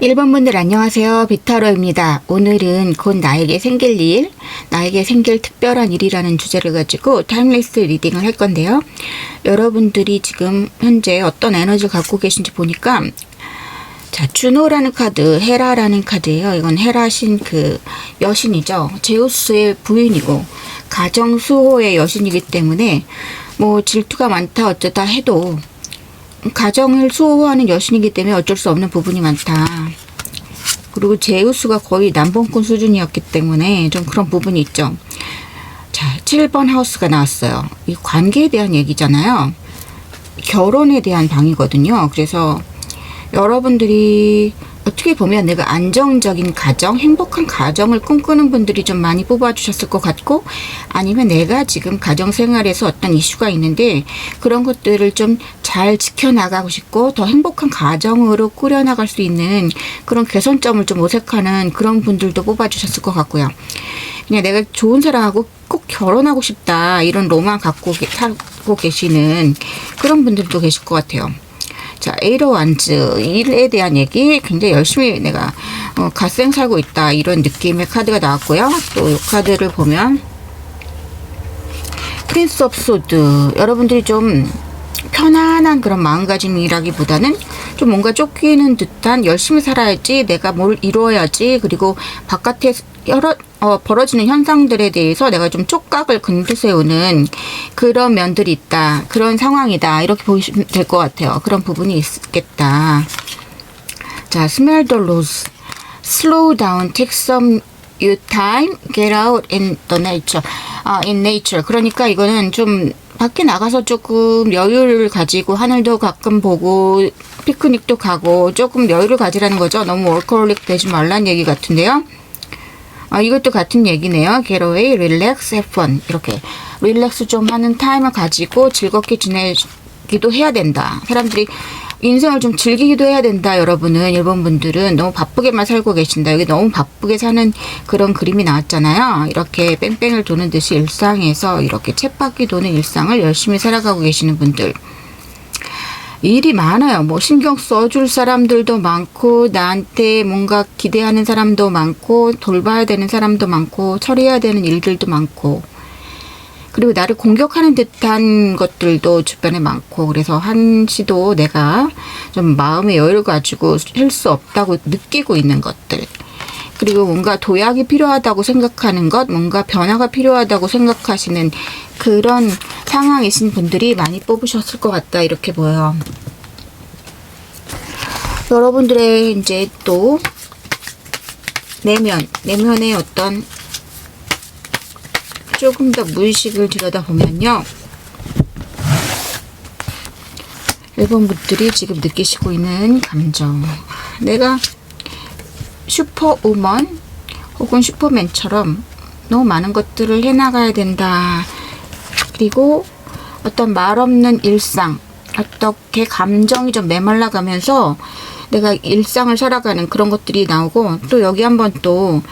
1번 분들 안녕하세요. 비타로입니다. 오늘은 곧 나에게 생길 일, 나에게 생길 특별한 일이라는 주제를 가지고 타임리스 리딩을 할 건데요. 여러분들이 지금 현재 어떤 에너지를 갖고 계신지 보니까 자, 주노라는 카드, 헤라라는 카드예요. 이건 헤라신 그 여신이죠. 제우스의 부인이고 가정 수호의 여신이기 때문에 뭐 질투가 많다 어쩌다 해도 가정을 수호하는 여신이기 때문에 어쩔 수 없는 부분이 많다. 그리고 제우스가 거의 남봉꾼 수준이었기 때문에 좀 그런 부분이 있죠. 자, 7번 하우스가 나왔어요. 이 관계에 대한 얘기잖아요. 결혼에 대한 방이거든요. 그래서 여러분들이 어떻게 보면 내가 안정적인 가정, 행복한 가정을 꿈꾸는 분들이 좀 많이 뽑아주셨을 것 같고, 아니면 내가 지금 가정생활에서 어떤 이슈가 있는데 그런 것들을 좀 잘 지켜나가고 싶고 더 행복한 가정으로 꾸려나갈 수 있는 그런 개선점을 좀 모색하는 그런 분들도 뽑아주셨을 것 같고요. 그냥 내가 좋은 사람하고 꼭 결혼하고 싶다 이런 로망 갖고 살고 계시는 그런 분들도 계실 것 같아요. 자, 에이러 완즈, 일에 대한 얘기 굉장히 열심히 내가 갓생 살고 있다 이런 느낌의 카드가 나왔고요. 또 이 카드를 보면 프린스 오브 소드, 여러분들이 좀 편안한 그런 마음가짐이라기보다는 좀 뭔가 쫓기는 듯한 열심히 살아야지, 내가 뭘 이루어야지, 그리고 바깥에 벌어지는 현상들에 대해서 내가 좀 촉각을 근두세우는 그런 면들이 있다. 그런 상황이다. 이렇게 보시면 될 것 같아요. 그런 부분이 있겠다. 자, smell the rose. Slow down. Take some you time. Get out in the nature. in nature. 그러니까 이거는 좀 밖에 나가서 조금 여유를 가지고 하늘도 가끔 보고 피크닉도 가고 조금 여유를 가지라는 거죠. 너무 월커홀릭 되지 말라는 얘기 같은데요. 이것도 같은 얘기네요. Get away, relax, have fun. 이렇게 릴렉스 좀 하는 타임을 가지고 즐겁게 지내기도 해야 된다. 사람들이 인생을 좀 즐기기도 해야 된다. 여러분은, 일본 분들은 너무 바쁘게만 살고 계신다. 여기 너무 바쁘게 사는 그런 그림이 나왔잖아요. 이렇게 뺑뺑을 도는 듯이 일상에서 이렇게 쳇바퀴 도는 일상을 열심히 살아가고 계시는 분들. 일이 많아요. 뭐 신경 써줄 사람들도 많고, 나한테 뭔가 기대하는 사람도 많고, 돌봐야 되는 사람도 많고, 처리해야 되는 일들도 많고, 그리고 나를 공격하는 듯한 것들도 주변에 많고, 그래서 한시도 내가 좀 마음의 여유를 가지고 할 수 없다고 느끼고 있는 것들, 그리고 뭔가 도약이 필요하다고 생각하는 것, 뭔가 변화가 필요하다고 생각하시는 그런 상황이신 분들이 많이 뽑으셨을 것 같다. 이렇게 보여요. 여러분들의 이제 또 내면의 어떤 조금 더 무의식을 들여다보면요. 일본 분들이 지금 느끼시고 있는 감정. 내가 슈퍼우먼 혹은 슈퍼맨처럼 너무 많은 것들을 해나가야 된다. 그리고 어떤 말없는 일상, 어떻게 감정이 좀 메말라가면서 내가 일상을 살아가는 그런 것들이 나오고, 또 여기 한번 또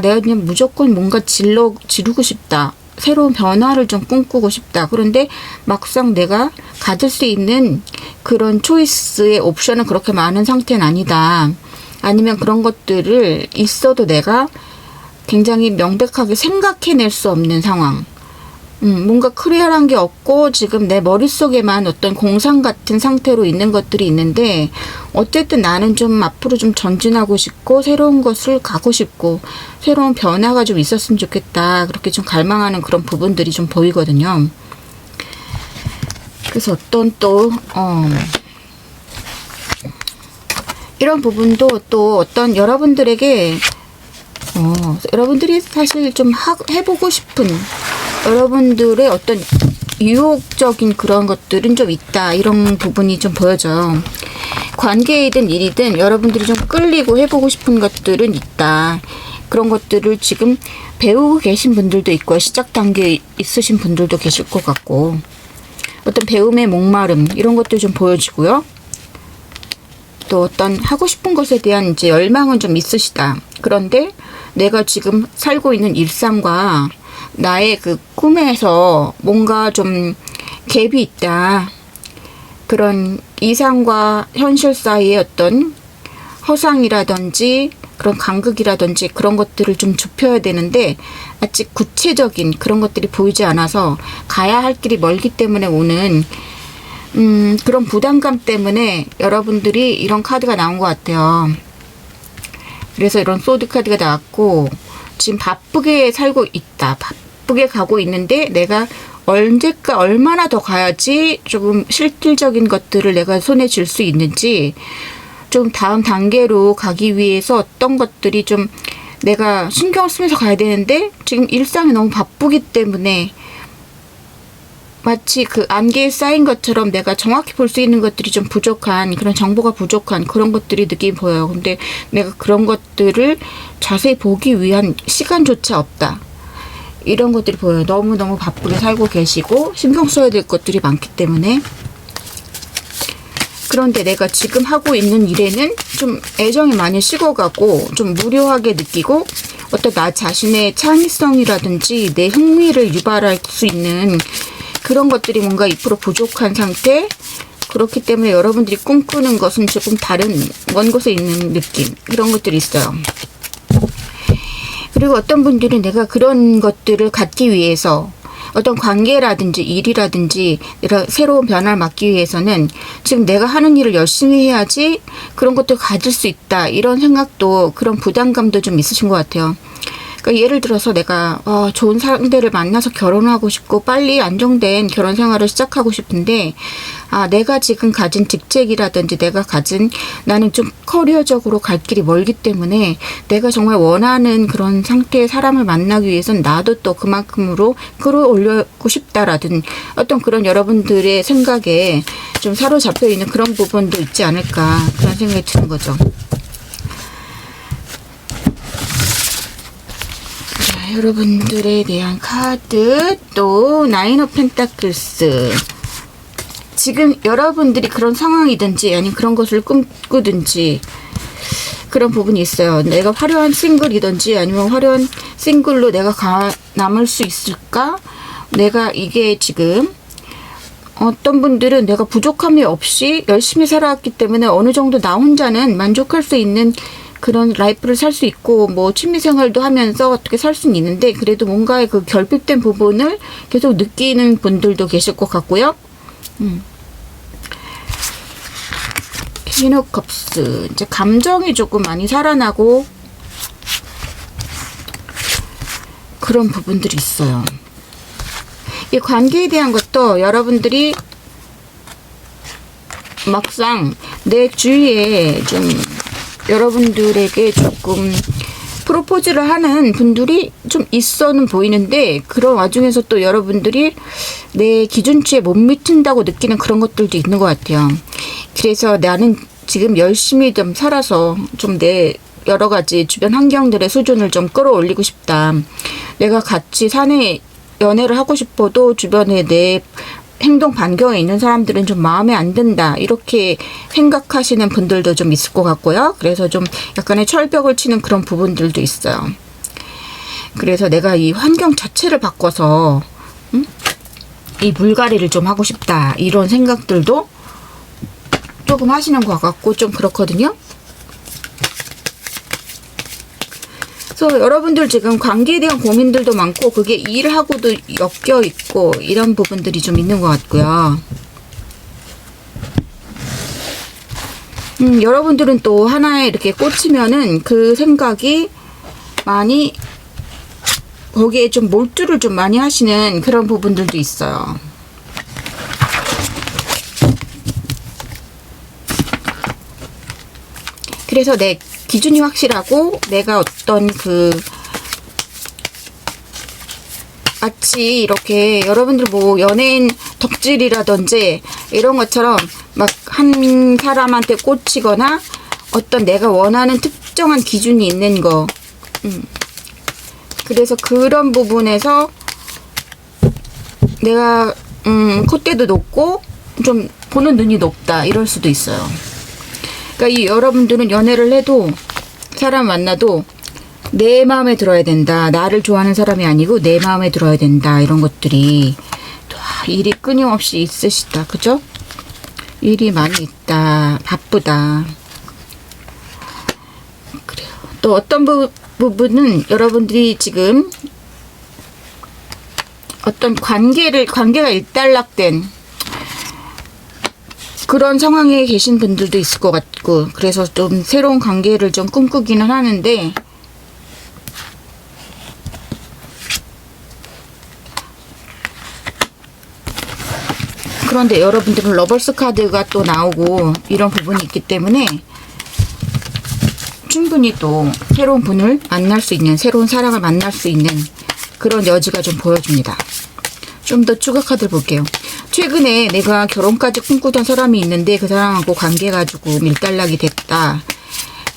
내가 그냥 무조건 뭔가 지르고 싶다. 새로운 변화를 좀 꿈꾸고 싶다. 그런데 막상 내가 가질 수 있는 그런 초이스의 옵션은 그렇게 많은 상태는 아니다. 아니면 그런 것들을 있어도 내가 굉장히 명백하게 생각해낼 수 없는 상황. 뭔가 클리어한 게 없고 지금 내 머릿속에만 어떤 공상 같은 상태로 있는 것들이 있는데, 어쨌든 나는 좀 앞으로 좀 전진하고 싶고 새로운 것을 가고 싶고 새로운 변화가 좀 있었으면 좋겠다. 그렇게 좀 갈망하는 그런 부분들이 좀 보이거든요. 그래서 어떤 또 이런 부분도 또 어떤 여러분들에게 여러분들이 사실 좀 해보고 싶은 여러분들의 어떤 유혹적인 그런 것들은 좀 있다. 이런 부분이 좀 보여져요. 관계이든 일이든 여러분들이 좀 끌리고 해보고 싶은 것들은 있다. 그런 것들을 지금 배우고 계신 분들도 있고, 시작 단계에 있으신 분들도 계실 것 같고, 어떤 배움의 목마름 이런 것들 좀 보여지고요. 또 어떤 하고 싶은 것에 대한 이제 열망은 좀 있으시다. 그런데 내가 지금 살고 있는 일상과 나의 그 꿈에서 뭔가 좀 갭이 있다. 그런 이상과 현실 사이의 어떤 허상이라든지 그런 간극이라든지 그런 것들을 좀 좁혀야 되는데 아직 구체적인 그런 것들이 보이지 않아서 가야 할 길이 멀기 때문에 오는 그런 부담감 때문에 여러분들이 이런 카드가 나온 것 같아요. 그래서 이런 소드 카드가 나왔고 지금 바쁘게 살고 있다. 바쁘게 가고 있는데 내가 언제까 얼마나 더 가야지 조금 실질적인 것들을 내가 손에 쥘 수 있는지 좀 다음 단계로 가기 위해서 어떤 것들이 좀 내가 신경을 쓰면서 가야 되는데 지금 일상이 너무 바쁘기 때문에 마치 그 안개에 쌓인 것처럼 내가 정확히 볼 수 있는 것들이 좀 부족한 그런 정보가 부족한 그런 것들이 느낌이 보여요. 근데 내가 그런 것들을 자세히 보기 위한 시간조차 없다. 이런 것들이 보여요. 너무너무 바쁘게 살고 계시고 신경 써야 될 것들이 많기 때문에 그런데 내가 지금 하고 있는 일에는 좀 애정이 많이 식어가고 좀 무료하게 느끼고 어떤 나 자신의 창의성이라든지 내 흥미를 유발할 수 있는 그런 것들이 뭔가 2% 부족한 상태. 그렇기 때문에 여러분들이 꿈꾸는 것은 조금 다른 먼 곳에 있는 느낌 그런 것들이 있어요. 그리고 어떤 분들은 내가 그런 것들을 갖기 위해서 어떤 관계라든지 일이라든지 내가 새로운 변화를 맞기 위해서는 지금 내가 하는 일을 열심히 해야지 그런 것들 가질 수 있다 이런 생각도 그런 부담감도 좀 있으신 것 같아요. 그러니까 예를 들어서 내가 좋은 상대를 만나서 결혼하고 싶고 빨리 안정된 결혼 생활을 시작하고 싶은데 내가 지금 가진 직책이라든지 내가 가진 나는 좀 커리어적으로 갈 길이 멀기 때문에 내가 정말 원하는 그런 상태의 사람을 만나기 위해서는 나도 또 그만큼으로 끌어올리고 싶다라든 어떤 그런 여러분들의 생각에 좀 사로잡혀 있는 그런 부분도 있지 않을까 그런 생각이 드는 거죠. 여러분들에 대한 카드 또 나인 오브 펜타클스 지금 여러분들이 그런 상황이든지 아니면 그런 것을 꿈꾸든지 그런 부분이 있어요. 내가 화려한 싱글이든지 아니면 화려한 싱글로 내가 남을 수 있을까? 내가 이게 지금 어떤 분들은 내가 부족함이 없이 열심히 살아왔기 때문에 어느 정도 나 혼자는 만족할 수 있는 그런 라이프를 살 수 있고 뭐 취미생활도 하면서 어떻게 살 수는 있는데 그래도 뭔가의 그 결핍된 부분을 계속 느끼는 분들도 계실 것 같고요. 퀸 오브 컵스 이제 감정이 조금 많이 살아나고 그런 부분들이 있어요. 이 관계에 대한 것도 여러분들이 막상 내 주위에 좀 여러분들에게 조금 프로포즈를 하는 분들이 좀 있어는 보이는데 그런 와중에서 또 여러분들이 내 기준치에 못 미친다고 느끼는 그런 것들도 있는 것 같아요. 그래서 나는 지금 열심히 좀 살아서 좀 내 여러 가지 주변 환경들의 수준을 좀 끌어올리고 싶다. 내가 같이 사내 연애를 하고 싶어도 주변에 내 행동 반경에 있는 사람들은 좀 마음에 안 든다 이렇게 생각하시는 분들도 좀 있을 것 같고요. 그래서 좀 약간의 철벽을 치는 그런 부분들도 있어요. 그래서 내가 이 환경 자체를 바꿔서 이 물갈이를 좀 하고 싶다 이런 생각들도 조금 하시는 것 같고 좀 그렇거든요. 그래서 여러분들 지금 관계에 대한 고민들도 많고 그게 일하고도 엮여 있고 이런 부분들이 좀 있는 것 같고요. 여러분들은 또 하나에 이렇게 꽂히면은 그 생각이 많이 거기에 좀 몰두를 좀 많이 하시는 그런 부분들도 있어요. 그래서 내 기준이 확실하고 내가 어떤 그 마치 이렇게 여러분들 뭐 연예인 덕질이라든지 이런 것처럼 막 한 사람한테 꽂히거나 어떤 내가 원하는 특정한 기준이 있는 거 그래서 그런 부분에서 내가 콧대도 높고 좀 보는 눈이 높다 이럴 수도 있어요. 그러니까 이 여러분들은 연애를 해도 사람 만나도 내 마음에 들어야 된다. 나를 좋아하는 사람이 아니고 내 마음에 들어야 된다. 이런 것들이 일이 끊임없이 있으시다. 그죠? 일이 많이 있다. 바쁘다. 또 어떤 부분은 여러분들이 지금 어떤 관계가 일단락된 그런 상황에 계신 분들도 있을 것 같고, 그래서 좀 새로운 관계를 좀 꿈꾸기는 하는데, 그런데 여러분들은 러버스 카드가 또 나오고 이런 부분이 있기 때문에 충분히 또 새로운 분을 만날 수 있는, 새로운 사랑을 만날 수 있는 그런 여지가 좀 보여줍니다. 좀 더 추가 카드를 볼게요. 최근에 내가 결혼까지 꿈꾸던 사람이 있는데 그 사람하고 관계 가지고 밀달락이 됐다.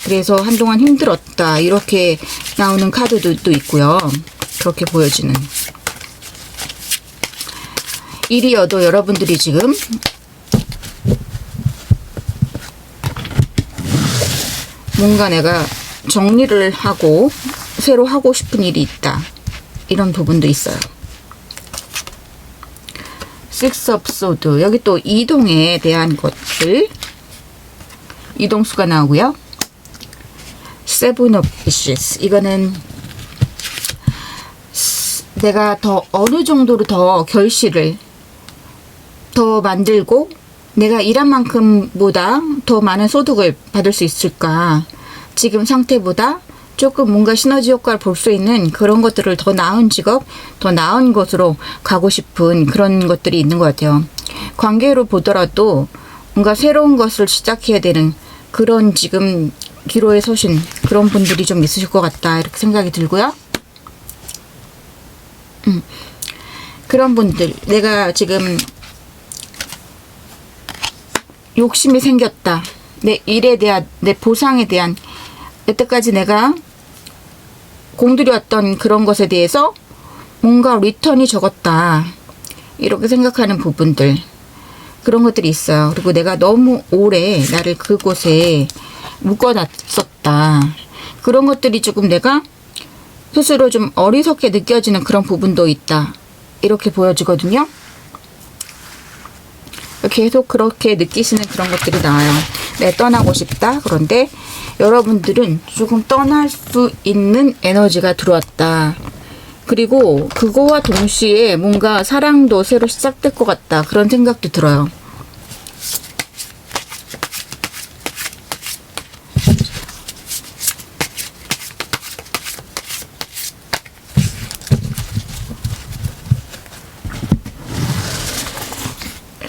그래서 한동안 힘들었다. 이렇게 나오는 카드도 있고요. 그렇게 보여지는. 일이어도 여러분들이 지금 뭔가 내가 정리를 하고 새로 하고 싶은 일이 있다. 이런 부분도 있어요. Six of Swords. 여기 또 이동에 대한 것들. 이동수가 나오고요. Seven of Ashes. 이거는 내가 더 어느 정도로 더 결실을 더 만들고 내가 일한 만큼보다 더 많은 소득을 받을 수 있을까. 지금 상태보다 조금 뭔가 시너지 효과를 볼 수 있는 그런 것들을 더 나은 직업, 더 나은 곳으로 가고 싶은 그런 것들이 있는 것 같아요. 관계로 보더라도 뭔가 새로운 것을 시작해야 되는 그런 지금 기로에 서신 그런 분들이 좀 있으실 것 같다. 이렇게 생각이 들고요. 그런 분들, 내가 지금 욕심이 생겼다. 내 일에 대한, 내 보상에 대한, 여태까지 내가 공들여왔던 그런 것에 대해서 뭔가 리턴이 적었다. 이렇게 생각하는 부분들. 그런 것들이 있어요. 그리고 내가 너무 오래 나를 그곳에 묶어놨었다. 그런 것들이 조금 내가 스스로 좀 어리석게 느껴지는 그런 부분도 있다. 이렇게 보여지거든요. 계속 그렇게 느끼시는 그런 것들이 나와요. 네, 떠나고 싶다. 그런데 여러분들은 조금 떠날 수 있는 에너지가 들어왔다. 그리고 그거와 동시에 뭔가 사랑도 새로 시작될 것 같다. 그런 생각도 들어요.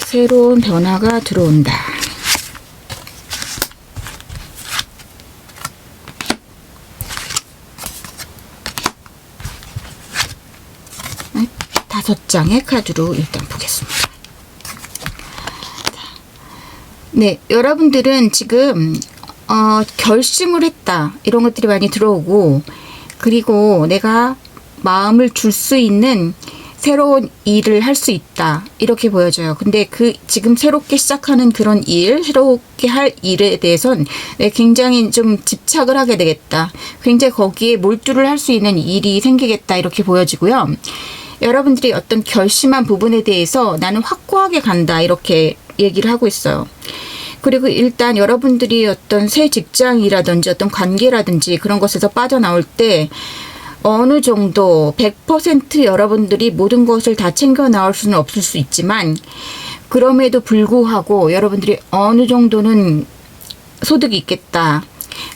새로운 변화가 들어온다. 네, 5장의 카드로 일단 보겠습니다. 네, 여러분들은 지금 결심을 했다. 이런 것들이 많이 들어오고, 그리고 내가 마음을 줄 수 있는 새로운 일을 할 수 있다. 이렇게 보여져요. 근데 지금 새롭게 시작하는 그런 일, 새롭게 할 일에 대해선 굉장히 좀 집착을 하게 되겠다. 굉장히 거기에 몰두를 할 수 있는 일이 생기겠다. 이렇게 보여지고요. 여러분들이 어떤 결심한 부분에 대해서 나는 확고하게 간다. 이렇게 얘기를 하고 있어요. 그리고 일단 여러분들이 어떤 새 직장이라든지 어떤 관계라든지 그런 것에서 빠져나올 때 어느 정도 100% 여러분들이 모든 것을 다 챙겨 나올 수는 없을 수 있지만, 그럼에도 불구하고 여러분들이 어느 정도는 소득이 있겠다.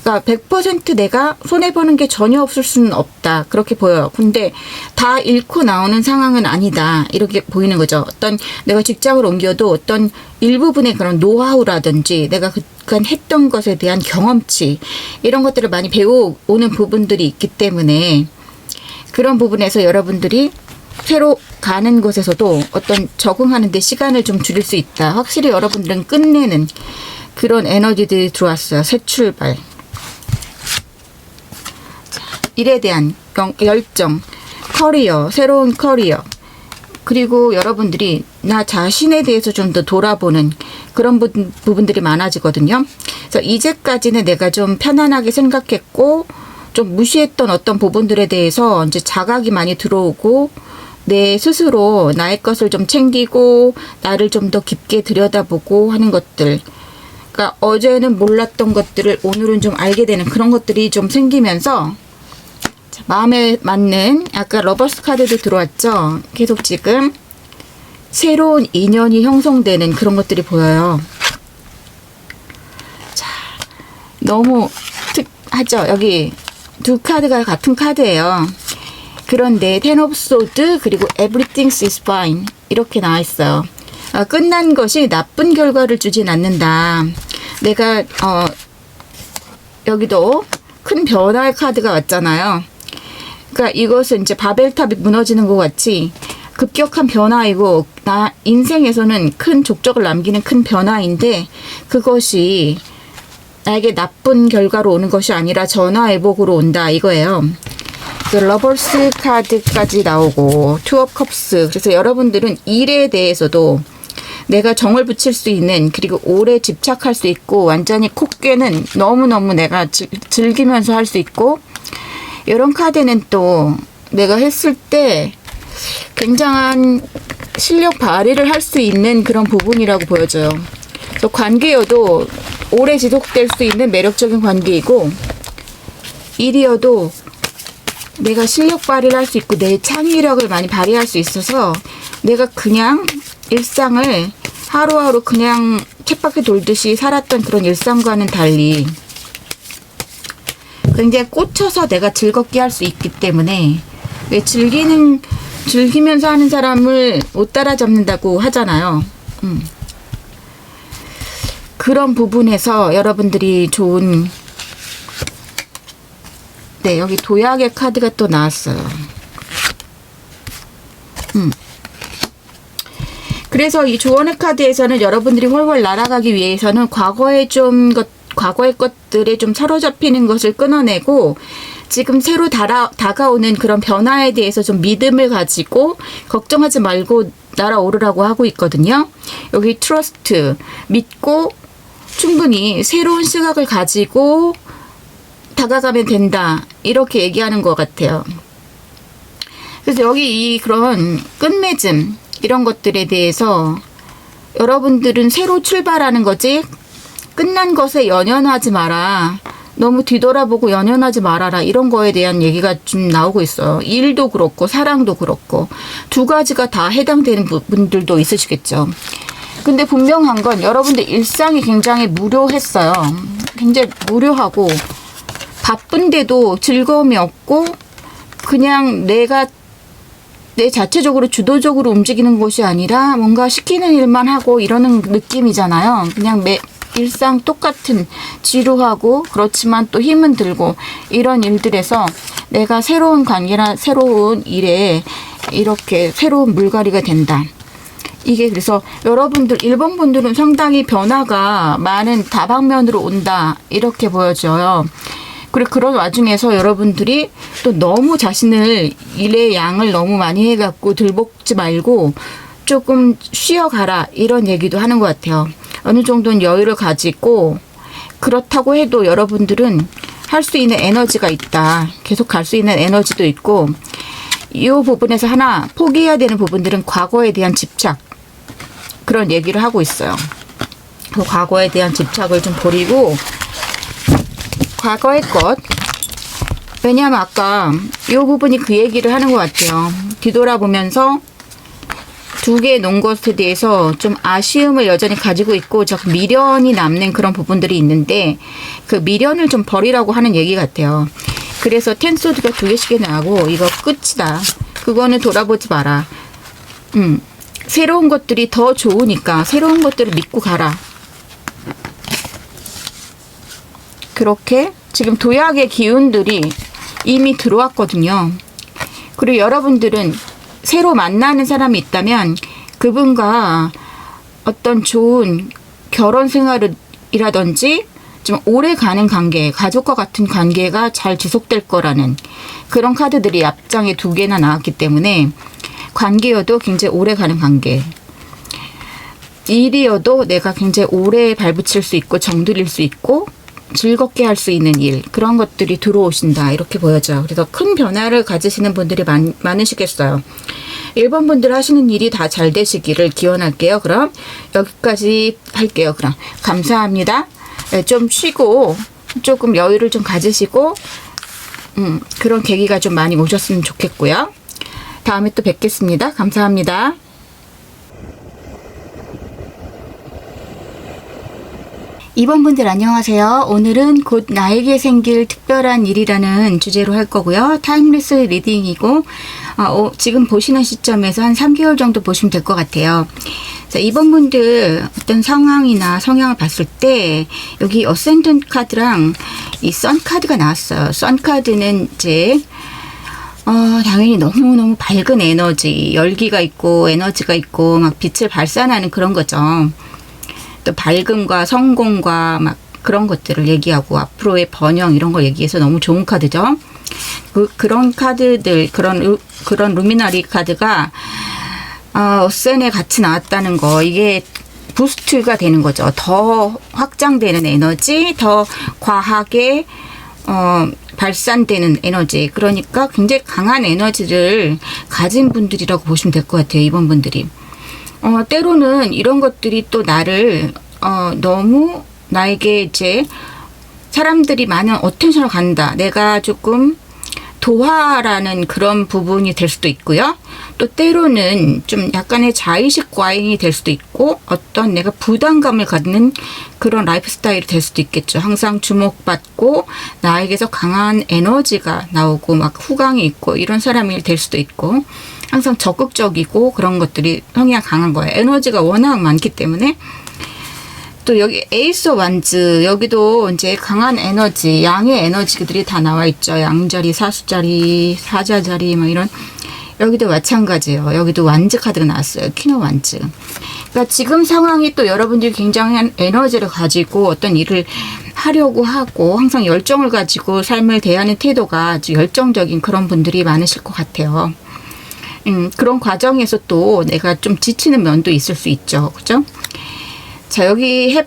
그러니까 100% 내가 손해보는 게 전혀 없을 수는 없다. 그렇게 보여요. 근데 다 잃고 나오는 상황은 아니다. 이렇게 보이는 거죠. 어떤 내가 직장을 옮겨도 어떤 일부분의 그런 노하우라든지 내가 그간 했던 것에 대한 경험치, 이런 것들을 많이 배워오는 부분들이 있기 때문에 그런 부분에서 여러분들이 새로 가는 곳에서도 어떤 적응하는 데 시간을 좀 줄일 수 있다. 확실히 여러분들은 끝내는 그런 에너지들이 들어왔어요. 새 출발. 일에 대한 열정, 커리어, 새로운 커리어. 그리고 여러분들이 나 자신에 대해서 좀 더 돌아보는 그런 부분들이 많아지거든요. 그래서 이제까지는 내가 좀 편안하게 생각했고 좀 무시했던 어떤 부분들에 대해서 이제 자각이 많이 들어오고 내 스스로 나의 것을 좀 챙기고 나를 좀 더 깊게 들여다보고 하는 것들. 그러니까 어제는 몰랐던 것들을 오늘은 좀 알게 되는 그런 것들이 좀 생기면서 자, 마음에 맞는 약간 러버스 카드도 들어왔죠. 계속 지금 새로운 인연이 형성되는 그런 것들이 보여요. 자, 너무 특하죠. 여기 두 카드가 같은 카드예요. 그런데 Ten of Swords 그리고 Everything is fine 이렇게 나와 있어요. 끝난 것이 나쁜 결과를 주진 않는다. 내가 여기도 큰 변화의 카드가 왔잖아요. 그러니까 이것은 이제 바벨탑이 무너지는 것 같이 급격한 변화이고 나 인생에서는 큰 족적을 남기는 큰 변화인데 그것이 나에게 나쁜 결과로 오는 것이 아니라 전화위복으로 온다 이거예요. 그 러버스 카드까지 나오고 투 업 컵스. 그래서 여러분들은 일에 대해서도 내가 정을 붙일 수 있는 그리고 오래 집착할 수 있고 완전히 콧괴는 너무너무 내가 즐기면서 할 수 있고 이런 카드는 또 내가 했을 때 굉장한 실력 발휘를 할 수 있는 그런 부분이라고 보여져요. 또 관계여도 오래 지속될 수 있는 매력적인 관계이고 일이어도 내가 실력 발휘를 할 수 있고 내 창의력을 많이 발휘할 수 있어서 내가 그냥 일상을 하루하루 그냥 쳇바퀴 돌듯이 살았던 그런 일상과는 달리 굉장히 꽂혀서 내가 즐겁게 할 수 있기 때문에 왜 즐기면서 하는 사람을 못 따라잡는다고 하잖아요. 그런 부분에서 여러분들이 좋은 네, 여기 도약의 카드가 또 나왔어요. 그래서 이 조언의 카드에서는 여러분들이 훨훨 날아가기 위해서는 과거의 것들에 좀 사로잡히는 것을 끊어내고 지금 새로 다가오는 그런 변화에 대해서 좀 믿음을 가지고 걱정하지 말고 날아오르라고 하고 있거든요. 여기 트러스트, 믿고 충분히 새로운 시각을 가지고 다가가면 된다. 이렇게 얘기하는 것 같아요. 그래서 여기 그런 끝맺음 이런 것들에 대해서 여러분들은 새로 출발하는 거지 끝난 것에 연연하지 마라. 너무 뒤돌아보고 연연하지 말아라. 이런 거에 대한 얘기가 좀 나오고 있어요. 일도 그렇고 사랑도 그렇고 두 가지가 다 해당되는 분들도 있으시겠죠. 근데 분명한 건 여러분들 일상이 굉장히 무료했어요. 굉장히 무료하고 바쁜데도 즐거움이 없고 그냥 내가 내 자체적으로 주도적으로 움직이는 것이 아니라 뭔가 시키는 일만 하고 이러는 느낌이잖아요. 그냥 일상 똑같은 지루하고 그렇지만 또 힘은 들고 이런 일들에서 내가 새로운 관계나 새로운 일에 이렇게 새로운 물갈이가 된다. 이게 그래서 여러분들 1번 분들은 상당히 변화가 많은 다방면으로 온다 이렇게 보여져요. 그리고 그런 와중에서 여러분들이 또 너무 자신을 일의 양을 너무 많이 해갖고 들볶지 말고 조금 쉬어가라 이런 얘기도 하는 것 같아요. 어느 정도는 여유를 가지고 그렇다고 해도 여러분들은 할 수 있는 에너지가 있다. 계속 갈 수 있는 에너지도 있고 이 부분에서 하나 포기해야 되는 부분들은 과거에 대한 집착 그런 얘기를 하고 있어요. 그 과거에 대한 집착을 좀 버리고 과거의 것 왜냐하면 아까 이 부분이 그 얘기를 하는 것 같아요. 뒤돌아보면서 두 개 놓은 것에 대해서 좀 아쉬움을 여전히 가지고 있고 자꾸 미련이 남는 그런 부분들이 있는데 그 미련을 좀 버리라고 하는 얘기 같아요. 그래서 텐소드가 2개씩이 나오고 이거 끝이다. 그거는 돌아보지 마라. 새로운 것들이 더 좋으니까 새로운 것들을 믿고 가라. 그렇게 지금 도약의 기운들이 이미 들어왔거든요. 그리고 여러분들은 새로 만나는 사람이 있다면 그분과 어떤 좋은 결혼 생활이라든지 좀 오래 가는 관계, 가족과 같은 관계가 잘 지속될 거라는 그런 카드들이 앞장에 2개나 나왔기 때문에 관계여도 굉장히 오래 가는 관계, 일이어도 내가 굉장히 오래 발붙일 수 있고 정들일 수 있고 즐겁게 할 수 있는 일, 그런 것들이 들어오신다 이렇게 보여져요. 그래서 큰 변화를 가지시는 분들이 많으시겠어요. 1번 분들 하시는 일이 다 잘 되시기를 기원할게요. 그럼 여기까지 할게요. 그럼 감사합니다. 좀 쉬고 조금 여유를 좀 가지시고 그런 계기가 좀 많이 오셨으면 좋겠고요. 다음에 또 뵙겠습니다. 감사합니다. 이번 분들 안녕하세요. 오늘은 곧 나에게 생길 특별한 일이라는 주제로 할 거고요. 타임리스 리딩이고 지금 보시는 시점에서 한 3개월 정도 보시면 될 것 같아요. 자, 이번 분들 어떤 상황이나 성향을 봤을 때 여기 어센던트 카드랑 이 선 카드가 나왔어요. 선 카드는 이제 당연히 너무너무 밝은 에너지, 열기가 있고 에너지가 있고 막 빛을 발산하는 그런 거죠. 또 밝음과 성공과 막 그런 것들을 얘기하고 앞으로의 번영 이런 걸 얘기해서 너무 좋은 카드죠. 그런 카드들, 그런 루미너리 카드가 어센에 같이 나왔다는 거, 이게 부스트가 되는 거죠. 더 확장되는 에너지, 더 과하게 발산되는 에너지. 그러니까 굉장히 강한 에너지를 가진 분들이라고 보시면 될 것 같아요. 이번 분들이. 때로는 이런 것들이 또 나를 너무 나에게 이제 사람들이 많은 어텐션을 갖는다. 내가 조금 도화라는 그런 부분이 될 수도 있고요. 또 때로는 좀 약간의 자의식 과잉이 될 수도 있고 어떤 내가 부담감을 갖는 그런 라이프 스타일이 될 수도 있겠죠. 항상 주목받고 나에게서 강한 에너지가 나오고 막 후광이 있고 이런 사람이 될 수도 있고 항상 적극적이고 그런 것들이 성향 강한 거예요. 에너지가 워낙 많기 때문에. 또 여기 에이스 완즈, 여기도 이제 강한 에너지, 양의 에너지들이 다 나와 있죠. 양자리, 사수자리, 사자자리 뭐 이런. 여기도 마찬가지예요. 여기도 완즈 카드가 나왔어요. 퀸 완즈. 그러니까 지금 상황이 또 여러분들이 굉장한 에너지를 가지고 어떤 일을 하려고 하고 항상 열정을 가지고 삶을 대하는 태도가 아주 열정적인 그런 분들이 많으실 것 같아요. 그런 과정에서 또 내가 좀 지치는 면도 있을 수 있죠. 그죠? 자, 여기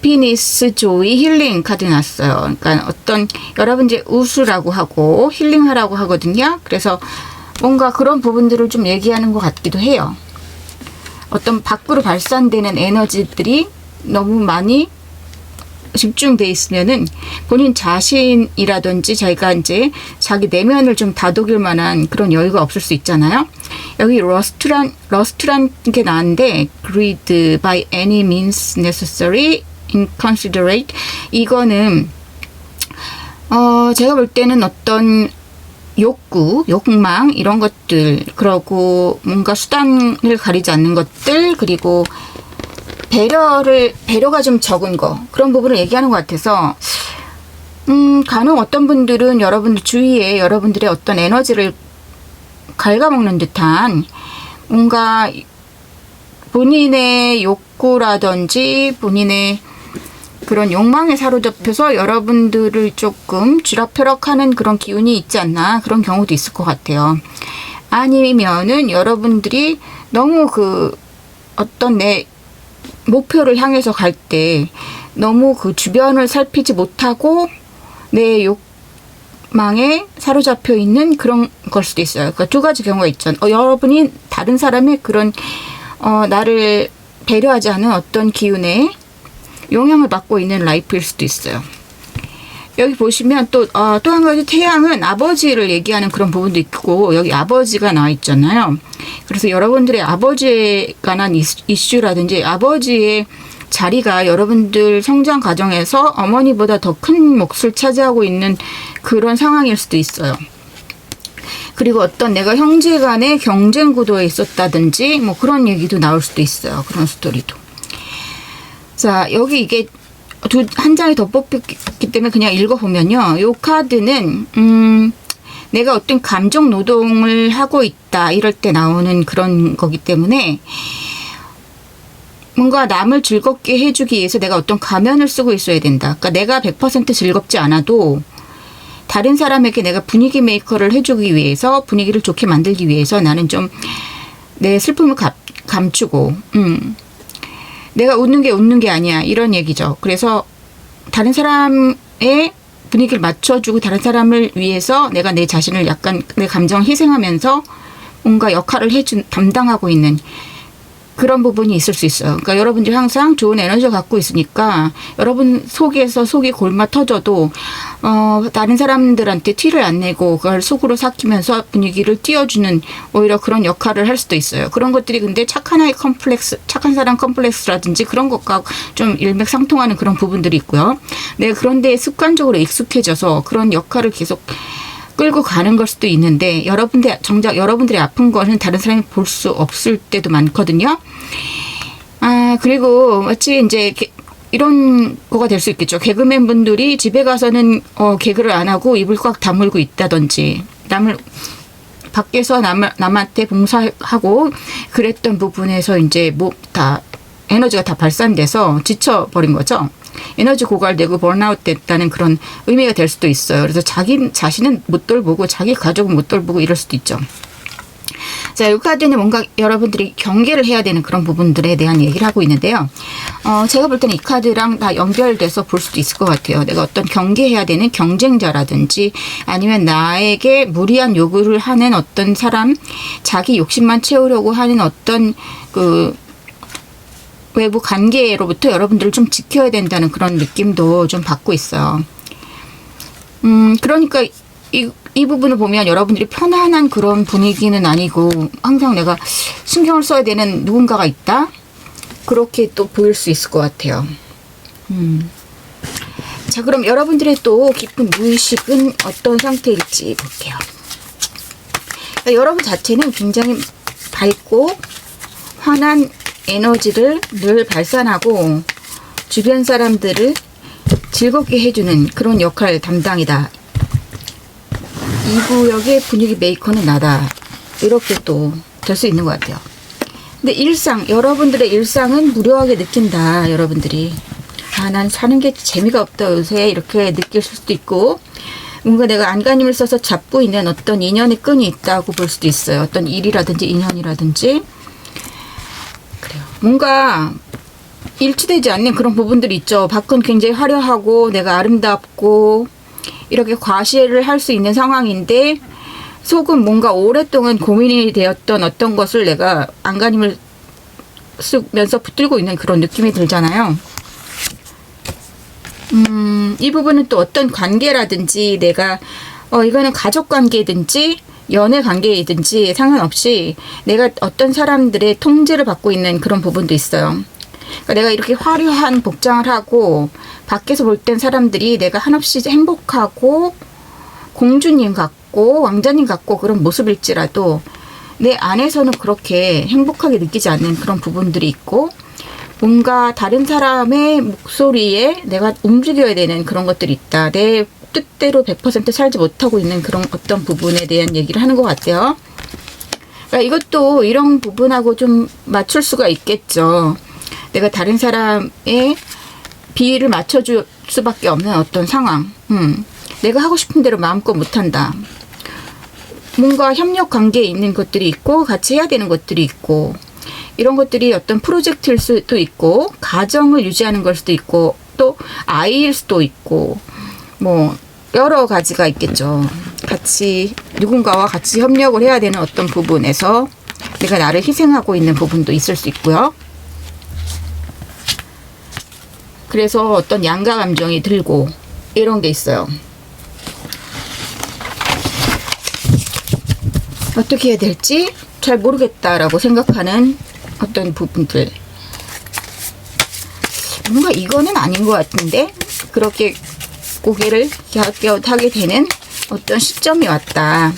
해피니스, 조이, 힐링 카드 났어요. 그러니까 어떤 여러분들 웃으라고 하고 힐링하라고 하거든요. 그래서 뭔가 그런 부분들을 좀 얘기하는 것 같기도 해요. 어떤 밖으로 발산되는 에너지들이 너무 많이 집중돼 있으면은 본인 자신이라든지 자기가 이제 자기 내면을 좀 다독일 만한 그런 여유가 없을 수 있잖아요. 여기 러스트란 게 나왔는데 greed by any means necessary, inconsiderate. 이거는 제가 볼 때는 어떤 욕구, 욕망 이런 것들, 그러고 뭔가 수단을 가리지 않는 것들, 그리고 배려가 좀 적은 거, 그런 부분을 얘기하는 것 같아서 간혹 어떤 분들은 여러분들 주위에 여러분들의 어떤 에너지를 갉아먹는 듯한 뭔가 본인의 욕구라든지 본인의 그런 욕망에 사로잡혀서 여러분들을 조금 쥐락펴락하는 그런 기운이 있지 않나, 그런 경우도 있을 것 같아요. 아니면은 여러분들이 너무 그 어떤 내 목표를 향해서 갈 때 너무 그 주변을 살피지 못하고 내 욕망에 사로잡혀 있는 그런 걸 수도 있어요. 그러니까 두 가지 경우가 있죠. 여러분이 다른 사람의 그런 나를 배려하지 않은 어떤 기운에 영향을 받고 있는 라이프일 수도 있어요. 여기 보시면 또 한 가지 태양은 아버지를 얘기하는 그런 부분도 있고, 여기 아버지가 나와 있잖아요. 그래서 여러분들의 아버지에 관한 이슈라든지 아버지의 자리가 여러분들 성장 과정에서 어머니보다 더 큰 몫을 차지하고 있는 그런 상황일 수도 있어요. 그리고 어떤 내가 형제 간의 경쟁 구도에 있었다든지 뭐 그런 얘기도 나올 수도 있어요. 그런 스토리도. 자, 여기 이게 한 장이 더 뽑혔기 때문에 그냥 읽어보면요. 이 카드는 내가 어떤 감정 노동을 하고 있다 이럴 때 나오는 그런 거기 때문에 뭔가 남을 즐겁게 해주기 위해서 내가 어떤 가면을 쓰고 있어야 된다. 그러니까 내가 100% 즐겁지 않아도 다른 사람에게 내가 분위기 메이커를 해주기 위해서, 분위기를 좋게 만들기 위해서 나는 좀 내 슬픔을 감추고 내가 웃는 게 아니야, 이런 얘기죠. 그래서 다른 사람의 분위기를 맞춰주고 다른 사람을 위해서 내가 내 자신을 약간 내 감정을 희생하면서 뭔가 역할을 담당하고 있는 그런 부분이 있을 수 있어요. 그러니까 여러분들이 항상 좋은 에너지를 갖고 있으니까 여러분 속에서 속이 골마 터져도 다른 사람들한테 티를 안 내고 그걸 속으로 삭히면서 분위기를 띄워주는 오히려 그런 역할을 할 수도 있어요. 그런 것들이 근데 착한 아이 컴플렉스, 착한 사람 컴플렉스라든지 그런 것과 좀 일맥상통하는 그런 부분들이 있고요. 네, 그런데 습관적으로 익숙해져서 그런 역할을 계속 끌고 가는 걸 수도 있는데 정작 여러분들이 아픈 거는 다른 사람이 볼 수 없을 때도 많거든요. 그리고 마치 이제 이런 거가 될 수 있겠죠. 개그맨 분들이 집에 가서는 개그를 안 하고 입을 꽉 다물고 있다든지 밖에서 남한테 봉사하고 그랬던 부분에서 이제 다 에너지가 다 발산돼서 지쳐버린 거죠. 에너지 고갈되고 번아웃 됐다는 그런 의미가 될 수도 있어요. 그래서 자기 자신은 못 돌보고 자기 가족은 못 돌보고 이럴 수도 있죠. 자, 이 카드는 뭔가 여러분들이 경계를 해야 되는 그런 부분들에 대한 얘기를 하고 있는데요. 제가 볼 때는 이 카드랑 다 연결돼서 볼 수도 있을 것 같아요. 내가 어떤 경계해야 되는 경쟁자라든지 아니면 나에게 무리한 요구를 하는 어떤 사람, 자기 욕심만 채우려고 하는 어떤 외부 관계로부터 여러분들을 좀 지켜야 된다는 그런 느낌도 좀 받고 있어요. 그러니까 이 부분을 보면 여러분들이 편안한 그런 분위기는 아니고 항상 내가 신경을 써야 되는 누군가가 있다? 그렇게 또 보일 수 있을 것 같아요. 자, 그럼 여러분들의 또 깊은 무의식은 어떤 상태일지 볼게요. 그러니까 여러분 자체는 굉장히 밝고 환한 에너지를 늘 발산하고 주변 사람들을 즐겁게 해주는 그런 역할 담당이다. 이 구역의 분위기 메이커는 나다. 이렇게 또 될 수 있는 것 같아요. 근데 여러분들의 일상은 무료하게 느낀다. 여러분들이 난 사는 게 재미가 없다 요새 이렇게 느낄 수도 있고 뭔가 내가 안간힘을 써서 잡고 있는 어떤 인연의 끈이 있다고 볼 수도 있어요. 어떤 일이라든지 인연이라든지 그래요. 뭔가 일치되지 않는 그런 부분들이 있죠. 밖은 굉장히 화려하고 내가 아름답고 이렇게 과시를 할 수 있는 상황인데 속은 뭔가 오랫동안 고민이 되었던 어떤 것을 내가 안간힘을 쓰면서 붙들고 있는 그런 느낌이 들잖아요. 이 부분은 또 어떤 관계라든지 내가 이거는 가족 관계든지 연애 관계이든지 상관없이 내가 어떤 사람들의 통제를 받고 있는 그런 부분도 있어요. 그러니까 내가 이렇게 화려한 복장을 하고 밖에서 볼 땐 사람들이 내가 한없이 행복하고 공주님 같고 왕자님 같고 그런 모습일지라도 내 안에서는 그렇게 행복하게 느끼지 않는 그런 부분들이 있고 뭔가 다른 사람의 목소리에 내가 움직여야 되는 그런 것들이 있다. 내 뜻대로 100% 살지 못하고 있는 그런 어떤 부분에 대한 얘기를 하는 것 같아요. 그러니까 이것도 이런 부분하고 좀 맞출 수가 있겠죠. 내가 다른 사람의 비위를 맞춰줄 수밖에 없는 어떤 상황. 내가 하고 싶은 대로 마음껏 못한다. 뭔가 협력 관계에 있는 것들이 있고 같이 해야 되는 것들이 있고 이런 것들이 어떤 프로젝트일 수도 있고 가정을 유지하는 걸 수도 있고 또 아이일 수도 있고 뭐 여러 가지가 있겠죠. 같이 누군가와 같이 협력을 해야 되는 어떤 부분에서 내가 나를 희생하고 있는 부분도 있을 수 있고요. 그래서 어떤 양가 감정이 들고 이런 게 있어요. 어떻게 해야 될지 잘 모르겠다라고 생각하는 어떤 부분들. 뭔가 이거는 아닌 것 같은데 그렇게 고개를 갸웃갸웃하게 되는 어떤 시점이 왔다.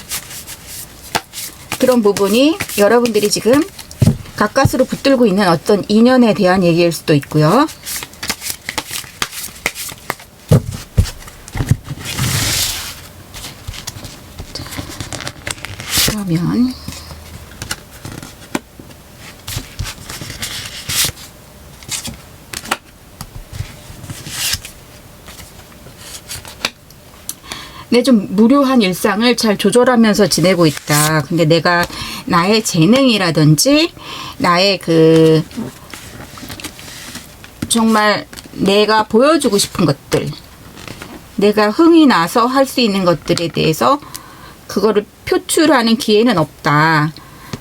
그런 부분이 여러분들이 지금 가까스로 붙들고 있는 어떤 인연에 대한 얘기일 수도 있고요. 그러면 좀 무료한 일상을 잘 조절하면서 지내고 있다. 근데 내가 나의 재능이라든지 나의 정말 내가 보여주고 싶은 것들, 내가 흥이 나서 할 수 있는 것들에 대해서 그거를 표출하는 기회는 없다.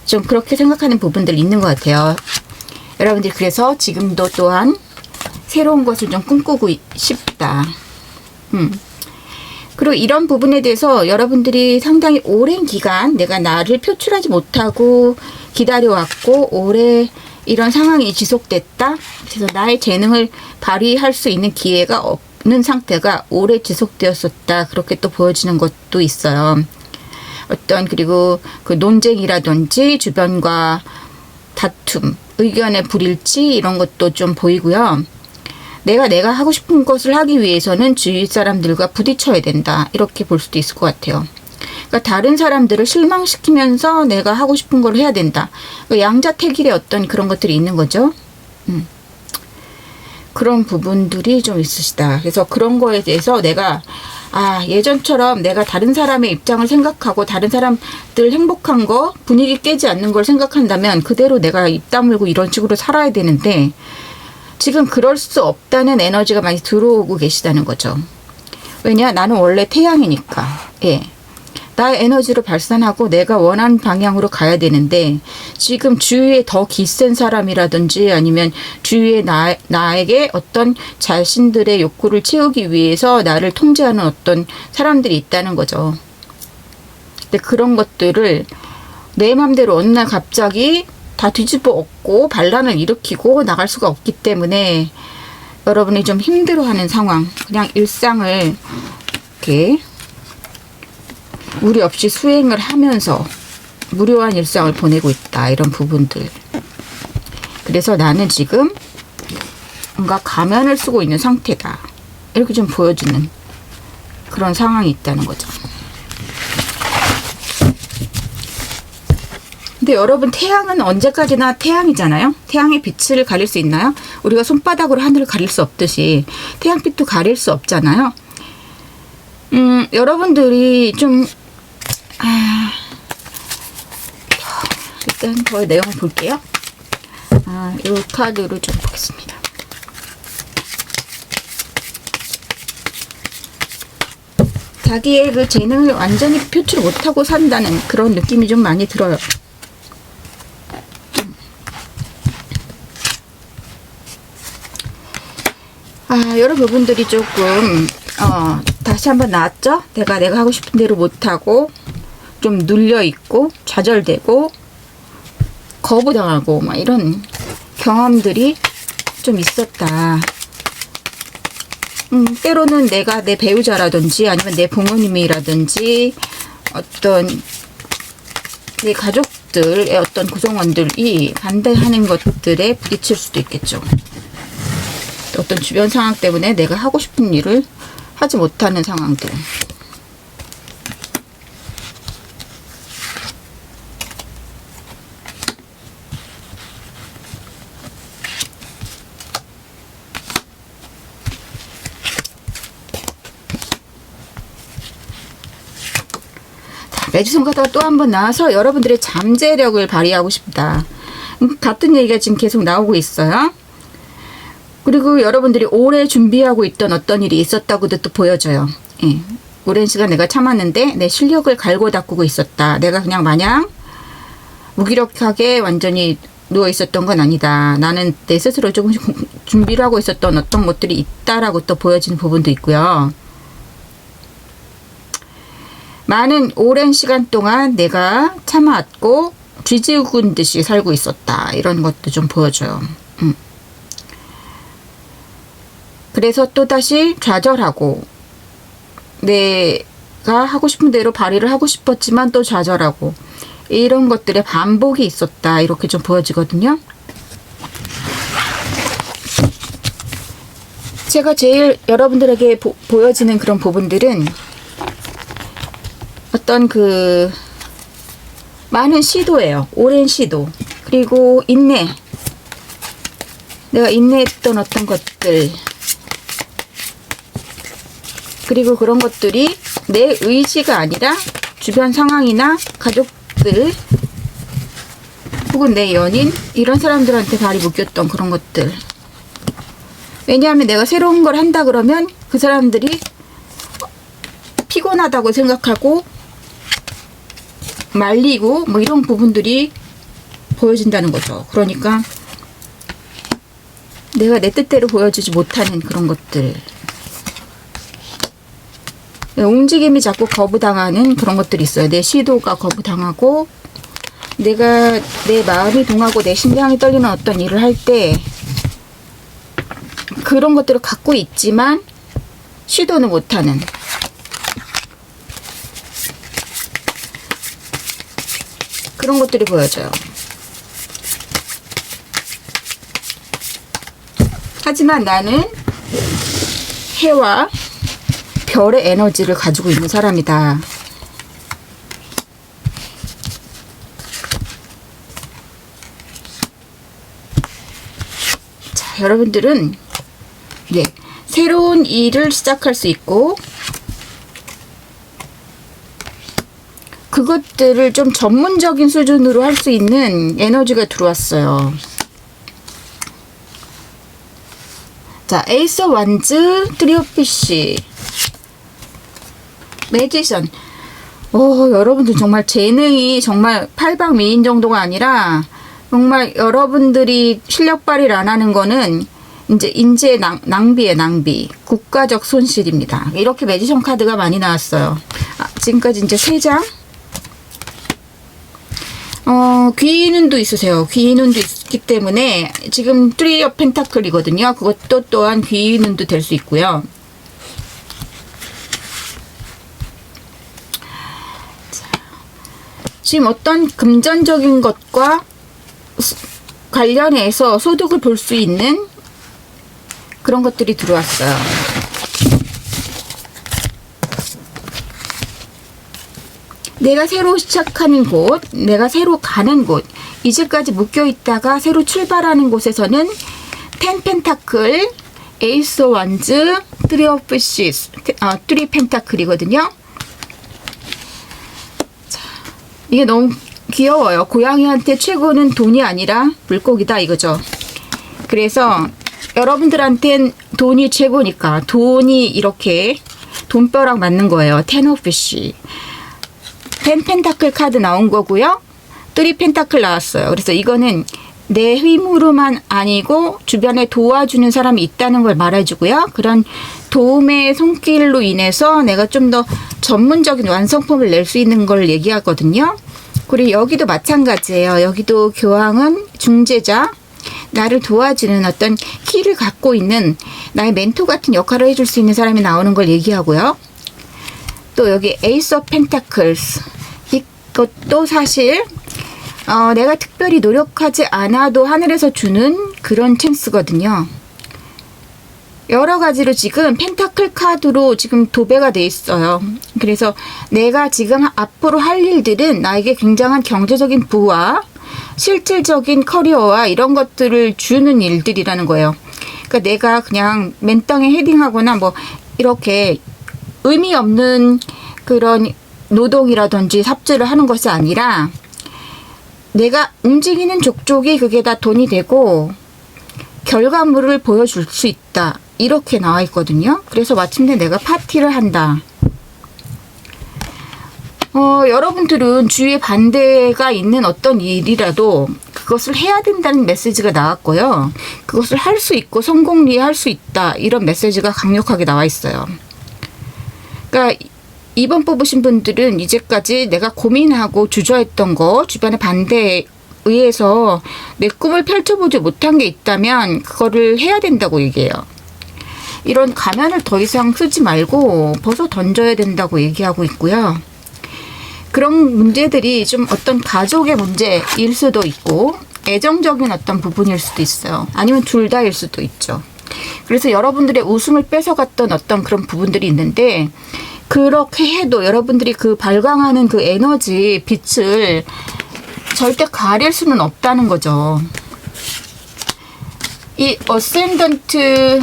좀 그렇게 생각하는 부분들이 있는 것 같아요. 여러분들이 그래서 지금도 또한 새로운 것을 좀 꿈꾸고 싶다. 그리고 이런 부분에 대해서 여러분들이 상당히 오랜 기간 내가 나를 표출하지 못하고 기다려왔고 오래 이런 상황이 지속됐다. 그래서 나의 재능을 발휘할 수 있는 기회가 없는 상태가 오래 지속되었었다. 그렇게 또 보여지는 것도 있어요. 그리고 그 논쟁이라든지 주변과 다툼, 의견의 불일치 이런 것도 좀 보이고요. 내가 하고 싶은 것을 하기 위해서는 주위 사람들과 부딪혀야 된다. 이렇게 볼 수도 있을 것 같아요. 그러니까 다른 사람들을 실망시키면서 내가 하고 싶은 걸 해야 된다. 그러니까 양자택일의 어떤 그런 것들이 있는 거죠. 그런 부분들이 좀 있으시다. 그래서 그런 거에 대해서 내가 예전처럼 내가 다른 사람의 입장을 생각하고 다른 사람들 행복한 거 분위기 깨지 않는 걸 생각한다면 그대로 내가 입 다물고 이런 식으로 살아야 되는데 지금 그럴 수 없다는 에너지가 많이 들어오고 계시다는 거죠. 왜냐? 나는 원래 태양이니까. 예. 나의 에너지를 발산하고 내가 원하는 방향으로 가야 되는데 지금 주위에 더 기센 사람이라든지 아니면 주위에 나에게 어떤 자신들의 욕구를 채우기 위해서 나를 통제하는 어떤 사람들이 있다는 거죠. 근데 그런 것들을 내 맘대로 어느 날 갑자기 다 뒤집어 엎고 반란을 일으키고 나갈 수가 없기 때문에 여러분이 좀 힘들어하는 상황, 그냥 일상을 이렇게 무리 없이 수행을 하면서 무료한 일상을 보내고 있다. 이런 부분들. 그래서 나는 지금 뭔가 가면을 쓰고 있는 상태다. 이렇게 좀 보여주는 그런 상황이 있다는 거죠. 근데 여러분 태양은 언제까지나 태양이잖아요. 태양의 빛을 가릴 수 있나요? 우리가 손바닥으로 하늘을 가릴 수 없듯이 태양빛도 가릴 수 없잖아요. 여러분들이 좀 일단 더 내용을 볼게요. 이 카드를 좀 보겠습니다. 자기의 그 재능을 완전히 표출 못하고 산다는 그런 느낌이 좀 많이 들어요. 여러 부분들이 조금 다시 한번 나왔죠? 내가 하고 싶은 대로 못하고 좀 눌려있고 좌절되고 거부당하고 막 이런 경험들이 좀 있었다. 때로는 내가 내 배우자라든지 아니면 내 부모님이라든지 어떤 내 가족들의 어떤 구성원들이 반대하는 것들에 부딪힐 수도 있겠죠. 어떤 주변 상황 때문에 내가 하고 싶은 일을 하지 못하는 상황들. 매주선 카드가 또 한 번 나와서 여러분들의 잠재력을 발휘하고 싶다. 같은 얘기가 지금 계속 나오고 있어요. 그리고 여러분들이 오래 준비하고 있던 어떤 일이 있었다고도 또 보여져요. 예. 오랜 시간 내가 참았는데 내 실력을 갈고 닦고 있었다. 내가 그냥 마냥 무기력하게 완전히 누워 있었던 건 아니다. 나는 내 스스로 조금씩 준비를 하고 있었던 어떤 것들이 있다라고 또 보여지는 부분도 있고요. 많은 오랜 시간 동안 내가 참아왔고 쥐지군 듯이 살고 있었다. 이런 것도 좀 보여줘요. 그래서 또다시 좌절하고 내가 하고 싶은 대로 발휘를 하고 싶었지만 또 좌절하고 이런 것들의 반복이 있었다. 이렇게 좀 보여지거든요. 제가 제일 여러분들에게 보여지는 그런 부분들은 어떤 그 많은 시도예요. 오랜 시도. 그리고 인내. 내가 인내했던 어떤 것들. 그리고 그런 것들이 내 의지가 아니라 주변 상황이나 가족들 혹은 내 연인 이런 사람들한테 발이 묶였던 그런 것들. 왜냐하면 내가 새로운 걸 한다 그러면 그 사람들이 피곤하다고 생각하고 말리고 뭐 이런 부분들이 보여진다는 거죠. 그러니까 내가 내 뜻대로 보여주지 못하는 그런 것들. 움직임이 자꾸 거부당하는 그런 것들이 있어요. 내 시도가 거부당하고, 내가 내 마음이 동하고 내 심장이 떨리는 어떤 일을 할 때 그런 것들을 갖고 있지만 시도는 못하는 그런 것들이 보여져요. 하지만 나는 해와 별의 에너지를 가지고 있는 사람이다. 자, 여러분들은 새로운 일을 시작할 수 있고, 그것들을 좀 전문적인 수준으로 할 수 있는 에너지가 들어왔어요. 자, 에이스 완즈, 트리오피쉬, 매지션. 여러분들 정말 재능이 정말 팔방미인 정도가 아니라, 정말 여러분들이 실력 발휘를 안 하는 거는 이제 인재의 낭비에 낭비, 국가적 손실입니다. 이렇게 매지션 카드가 많이 나왔어요. 지금까지 이제 3장. 귀인운도 있으세요. 귀인운도 있기 때문에 지금 3 of 펜타클이거든요. 그것도 또한 귀인운도 될 수 있고요. 지금 어떤 금전적인 것과 관련해서 소득을 볼 수 있는 그런 것들이 들어왔어요. 내가 새로 시작하는 곳, 내가 새로 가는 곳, 이제까지 묶여있다가 새로 출발하는 곳에서는 10 펜타클, 에이스 원즈, 3 오브 시스, 3 펜타클이거든요. 이게 너무 귀여워요. 고양이한테 최고는 돈이 아니라 물고기다 이거죠. 그래서 여러분들한텐 돈이 최고니까 돈이 이렇게 돈벼락 맞는 거예요. 10 오브 시. 10 펜타클 카드 나온 거고요. 3 펜타클 나왔어요. 그래서 이거는 내 힘으로만 아니고 주변에 도와주는 사람이 있다는 걸 말해주고요. 그런 도움의 손길로 인해서 내가 좀 더 전문적인 완성품을 낼 수 있는 걸 얘기하거든요. 그리고 여기도 마찬가지예요. 여기도 교황은 중재자, 나를 도와주는 어떤 키를 갖고 있는 나의 멘토 같은 역할을 해줄 수 있는 사람이 나오는 걸 얘기하고요. 또 여기 에이스 오브 펜타클스, 이것도 사실 내가 특별히 노력하지 않아도 하늘에서 주는 그런 찬스거든요. 여러 가지로 지금 펜타클 카드로 지금 도배가 돼 있어요. 그래서 내가 지금 앞으로 할 일들은 나에게 굉장한 경제적인 부와 실질적인 커리어와 이런 것들을 주는 일들이라는 거예요. 그러니까 내가 그냥 맨땅에 헤딩하거나 뭐 이렇게 의미 없는 그런 노동이라든지 삽질을 하는 것이 아니라 내가 움직이는 족족이 그게 다 돈이 되고 결과물을 보여줄 수 있다. 이렇게 나와 있거든요. 그래서 마침내 내가 파티를 한다. 여러분들은 주위에 반대가 있는 어떤 일이라도 그것을 해야 된다는 메시지가 나왔고요. 그것을 할 수 있고 성공리에 할 수 있다. 이런 메시지가 강력하게 나와 있어요. 그러니까 2번 뽑으신 분들은 이제까지 내가 고민하고 주저했던 거, 주변의 반대에 의해서 내 꿈을 펼쳐보지 못한 게 있다면 그거를 해야 된다고 얘기해요. 이런 가면을 더 이상 쓰지 말고 벗어 던져야 된다고 얘기하고 있고요. 그런 문제들이 좀 어떤 가족의 문제일 수도 있고 애정적인 어떤 부분일 수도 있어요. 아니면 둘 다일 수도 있죠. 그래서 여러분들의 웃음을 뺏어갔던 어떤 그런 부분들이 있는데 그렇게 해도 여러분들이 그 발광하는 그 에너지, 빛을 절대 가릴 수는 없다는 거죠. 이 어센던트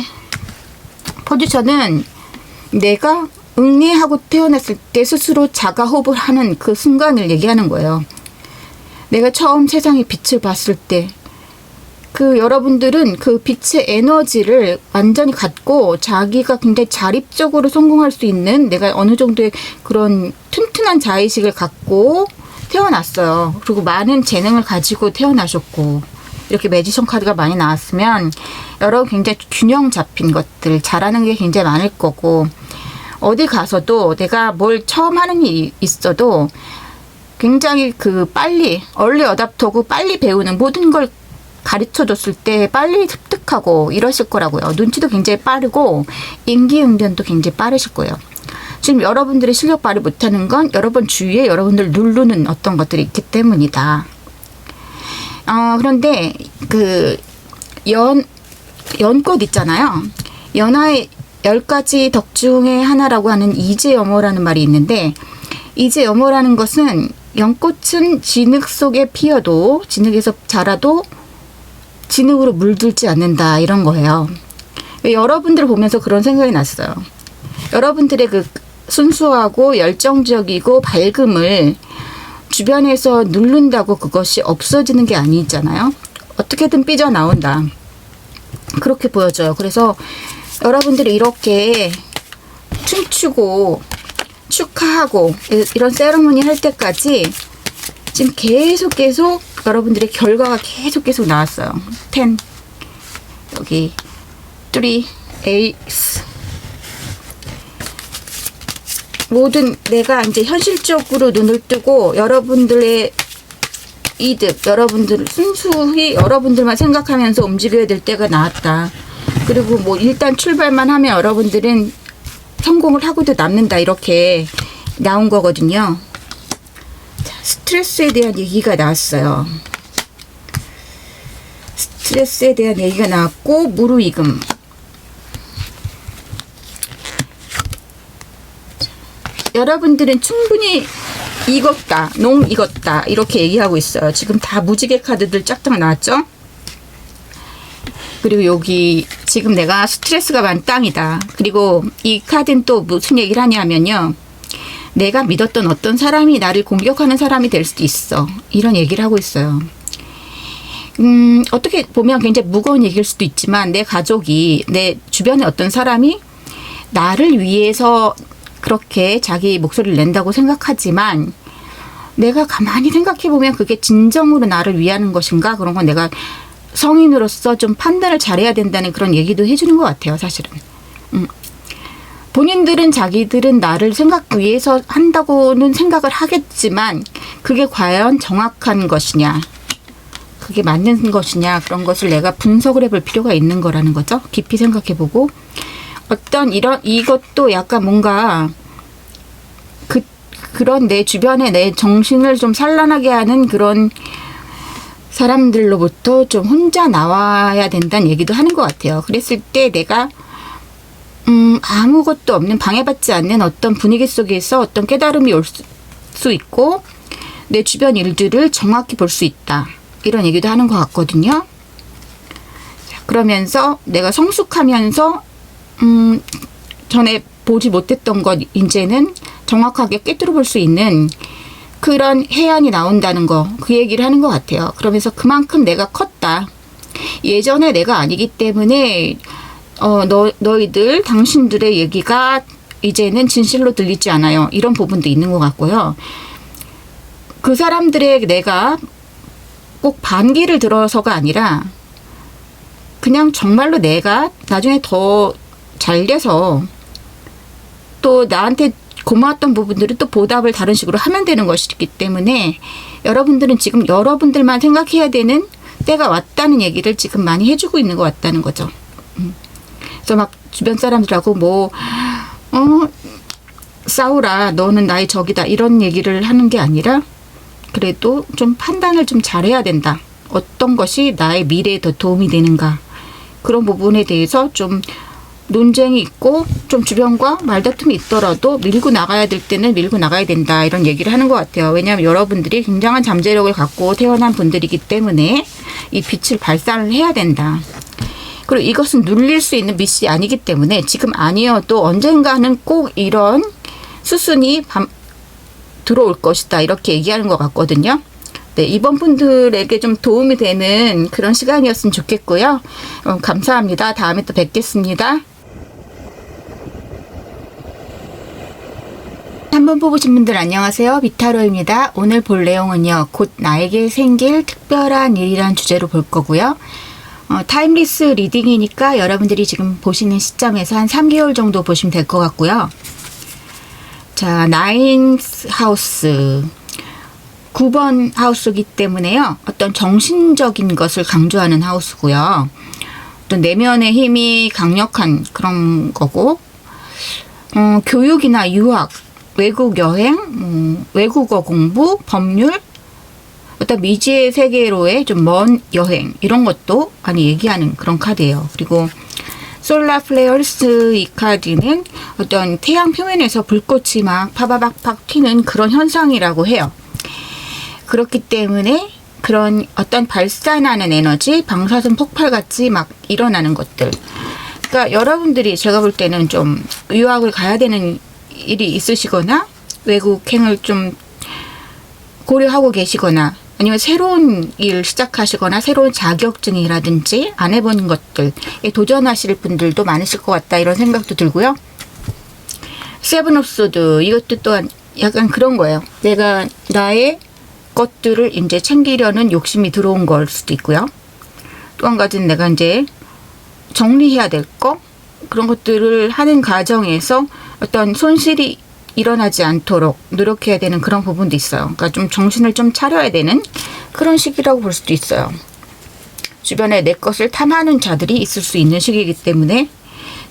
포지션은 내가 응애하고 태어났을 때 스스로 자가호흡을 하는 그 순간을 얘기하는 거예요. 내가 처음 세상의 빛을 봤을 때 그 여러분들은 그 빛의 에너지를 완전히 갖고 자기가 굉장히 자립적으로 성공할 수 있는 내가 어느 정도의 그런 튼튼한 자의식을 갖고 태어났어요. 그리고 많은 재능을 가지고 태어나셨고 이렇게 매지션 카드가 많이 나왔으면 여러분 굉장히 균형 잡힌 것들 잘하는 게 굉장히 많을 거고, 어디 가서도 내가 뭘 처음 하는 일이 있어도 굉장히 빨리 얼리 어답터고 빨리 배우는, 모든 걸 가르쳐 줬을 때 빨리 습득하고 이러실 거라고요. 눈치도 굉장히 빠르고 임기응변도 굉장히 빠르실 거예요. 지금 여러분들이 실력 발휘 못하는 건 여러분 주위에 여러분들 누르는 어떤 것들이 있기 때문이다. 그런데 연꽃 있잖아요. 연하의 10가지 덕 중에 하나라고 하는 이재여모라는 말이 있는데, 이재여모라는 것은 연꽃은 진흙 속에 피어도, 진흙에서 자라도 진흙으로 물들지 않는다, 이런 거예요. 여러분들 보면서 그런 생각이 났어요. 여러분들의 순수하고 열정적이고 밝음을 주변에서 누른다고 그것이 없어지는 게 아니잖아요. 어떻게든 삐져나온다, 그렇게 보여져요. 그래서 여러분들이 이렇게 춤추고 축하하고 이런 세레모니 할 때까지 지금 계속 여러분들의 결과가 계속 나왔어요. 10, 여기 3, 에이스. 모든 내가 이제 현실적으로 눈을 뜨고 여러분들의 이득, 여러분들 순수히 여러분들만 생각하면서 움직여야 될 때가 나왔다. 그리고 뭐 일단 출발만 하면 여러분들은 성공을 하고도 남는다, 이렇게 나온 거거든요. 자, 스트레스에 대한 얘기가 나왔어요. 스트레스에 대한 얘기가 나왔고, 무르익음. 여러분들은 충분히 익었다, 익었다, 이렇게 얘기하고 있어요. 지금 다 무지개 카드들 쫙쫙 나왔죠? 그리고 여기 지금 내가 스트레스가 만땅이다. 그리고 이 카드는 또 무슨 얘기를 하냐면요, 내가 믿었던 어떤 사람이 나를 공격하는 사람이 될 수도 있어, 이런 얘기를 하고 있어요. 어떻게 보면 굉장히 무거운 얘기일 수도 있지만, 내 가족이, 내 주변에 어떤 사람이 나를 위해서 그렇게 자기 목소리를 낸다고 생각하지만, 내가 가만히 생각해보면 그게 진정으로 나를 위하는 것인가, 그런 건 내가 성인으로서 좀 판단을 잘해야 된다는 그런 얘기도 해주는 것 같아요, 사실은. 본인들은 자기들은 나를 위해서 한다고는 생각을 하겠지만, 그게 과연 정확한 것이냐, 그게 맞는 것이냐, 그런 것을 내가 분석을 해볼 필요가 있는 거라는 거죠. 깊이 생각해보고, 어떤 이것도 약간 뭔가 그런 내 주변에 내 정신을 좀 산란하게 하는 그런 사람들로부터 좀 혼자 나와야 된다는 얘기도 하는 것 같아요. 그랬을 때 내가 아무것도 없는, 방해받지 않는 어떤 분위기 속에서 어떤 깨달음이 올 수 있고, 내 주변 일들을 정확히 볼 수 있다, 이런 얘기도 하는 것 같거든요. 자, 그러면서 내가 성숙하면서 전에 보지 못했던 것 이제는 정확하게 꿰뚫어 볼 수 있는 그런 해안이 나온다는 거, 그 얘기를 하는 것 같아요. 그러면서 그만큼 내가 컸다. 예전에 내가 아니기 때문에 너희들, 당신들의 얘기가 이제는 진실로 들리지 않아요, 이런 부분도 있는 것 같고요. 그 사람들의 내가 꼭 반기를 들어서가 아니라 그냥 정말로 내가 나중에 더 잘 돼서 또 나한테 고마웠던 부분들은 또 보답을 다른 식으로 하면 되는 것이기 때문에, 여러분들은 지금 여러분들만 생각해야 되는 때가 왔다는 얘기를 지금 많이 해주고 있는 것 같다는 거죠. 그래서 막 주변 사람들하고 싸우라, 너는 나의 적이다, 이런 얘기를 하는 게 아니라, 그래도 좀 판단을 좀 잘해야 된다, 어떤 것이 나의 미래에 더 도움이 되는가, 그런 부분에 대해서 좀 논쟁이 있고 좀 주변과 말다툼이 있더라도 밀고 나가야 될 때는 밀고 나가야 된다, 이런 얘기를 하는 것 같아요. 왜냐하면 여러분들이 굉장한 잠재력을 갖고 태어난 분들이기 때문에 이 빛을 발산을 해야 된다. 그리고 이것은 눌릴 수 있는 빛이 아니기 때문에 지금 아니어도 언젠가는 꼭 이런 수순이 들어올 것이다, 이렇게 얘기하는 것 같거든요. 네, 이번 분들에게 좀 도움이 되는 그런 시간이었으면 좋겠고요. 감사합니다. 다음에 또 뵙겠습니다. 한번 3번 뽑으신 분들 안녕하세요. 비타로입니다. 오늘 볼 내용은요. 곧 나에게 생길 특별한 일이란 주제로 볼 거고요. 타임리스 리딩이니까 여러분들이 지금 보시는 시점에서 한 3개월 정도 보시면 될 것 같고요. 자, 나인스 하우스 9번 하우스이기 때문에요. 어떤 정신적인 것을 강조하는 하우스고요. 어떤 내면의 힘이 강력한 그런 거고, 교육이나 유학, 외국 여행, 외국어 공부, 법률, 어떤 미지의 세계로의 좀 먼 여행 이런 것도 많이 얘기하는 그런 카드예요. 그리고 솔라 플레어스 이 카드는 어떤 태양 표면에서 불꽃이 막 파바박팍 튀는 그런 현상이라고 해요. 그렇기 때문에 그런 어떤 발산하는 에너지, 방사선 폭발같이 막 일어나는 것들. 그러니까 여러분들이 제가 볼 때는 좀 유학을 가야 되는 일이 있으시거나 외국행을 좀 고려하고 계시거나 아니면 새로운 일 시작하시거나 새로운 자격증이라든지 안 해본 것들에 도전하실 분들도 많으실 것 같다 이런 생각도 들고요. 세븐 오브 소드 이것도 또한 약간 그런 거예요. 내가 나의 것들을 이제 챙기려는 욕심이 들어온 걸 수도 있고요. 또 한 가지는 내가 이제 정리해야 될 거 그런 것들을 하는 과정에서 어떤 손실이 일어나지 않도록 노력해야 되는 그런 부분도 있어요. 그러니까 좀 정신을 좀 차려야 되는 그런 시기라고 볼 수도 있어요. 주변에 내 것을 탐하는 자들이 있을 수 있는 시기이기 때문에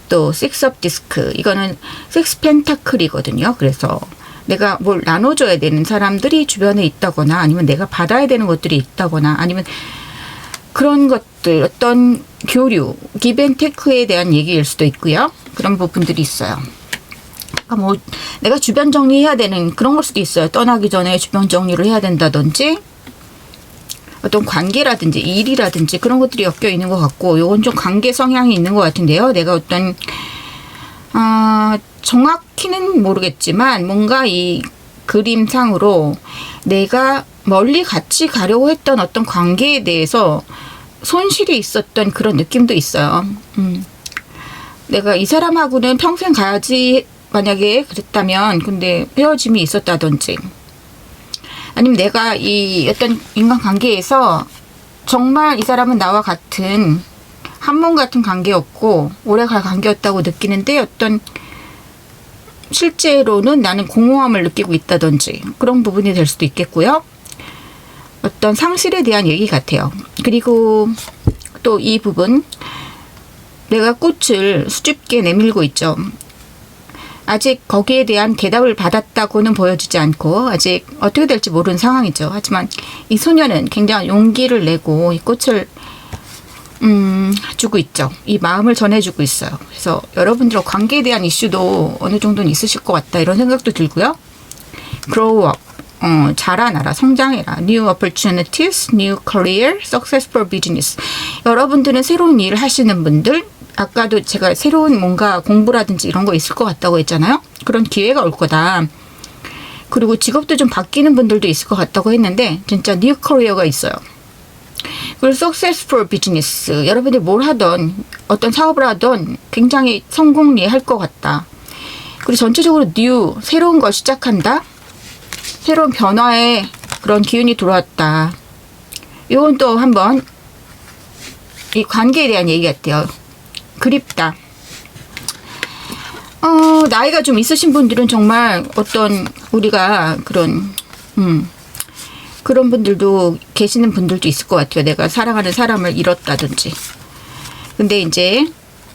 또 식스 업 디스크 이거는 식스 펜타클이거든요. 그래서 내가 뭘 나눠줘야 되는 사람들이 주변에 있다거나 아니면 내가 받아야 되는 것들이 있다거나 아니면 그런 것들 어떤 교류, 기브앤테크에 대한 얘기일 수도 있고요. 그런 부분들이 있어요. 그러니까 뭐 내가 주변 정리해야 되는 그런 걸 수도 있어요. 떠나기 전에 주변 정리를 해야 된다든지 어떤 관계라든지 일이라든지 그런 것들이 엮여 있는 것 같고 요건 좀 관계 성향이 있는 것 같은데요. 내가 어떤 정확히는 모르겠지만 뭔가 이 그림상으로 내가 멀리 같이 가려고 했던 어떤 관계에 대해서 손실이 있었던 그런 느낌도 있어요. 내가 이 사람하고는 평생 가야지 만약에 그랬다면 근데 헤어짐이 있었다든지 아니면 내가 이 어떤 인간관계에서 정말 이 사람은 나와 같은 한 몸 같은 관계였고 오래갈 관계였다고 느끼는데 어떤 실제로는 나는 공허함을 느끼고 있다든지 그런 부분이 될 수도 있겠고요. 어떤 상실에 대한 얘기 같아요. 그리고 또 이 부분 내가 꽃을 수줍게 내밀고 있죠. 아직 거기에 대한 대답을 받았다고는 보여주지 않고 아직 어떻게 될지 모르는 상황이죠. 하지만 이 소녀는 굉장히 용기를 내고 이 꽃을 주고 있죠. 이 마음을 전해주고 있어요. 그래서 여러분들과 관계에 대한 이슈도 어느 정도는 있으실 것 같다 이런 생각도 들고요. Grow up. 자라나라, 성장해라. New opportunities, new career, successful business. 여러분들은 새로운 일을 하시는 분들, 아까도 제가 새로운 뭔가 공부라든지 이런 거 있을 것 같다고 했잖아요. 그런 기회가 올 거다. 그리고 직업도 좀 바뀌는 분들도 있을 것 같다고 했는데 진짜 new career가 있어요. 그리고 successful business. 여러분들이 뭘 하던 어떤 사업을 하던 굉장히 성공리 할 것 같다. 그리고 전체적으로 new, 새로운 걸 시작한다. 새로운 변화의 그런 기운이 들어왔다. 이건 또 한번 이 관계에 대한 얘기 같아요. 그립다. 나이가 좀 있으신 분들은 정말 어떤 우리가 그런 분들도 계시는 분들도 있을 것 같아요. 내가 사랑하는 사람을 잃었다든지. 근데 이제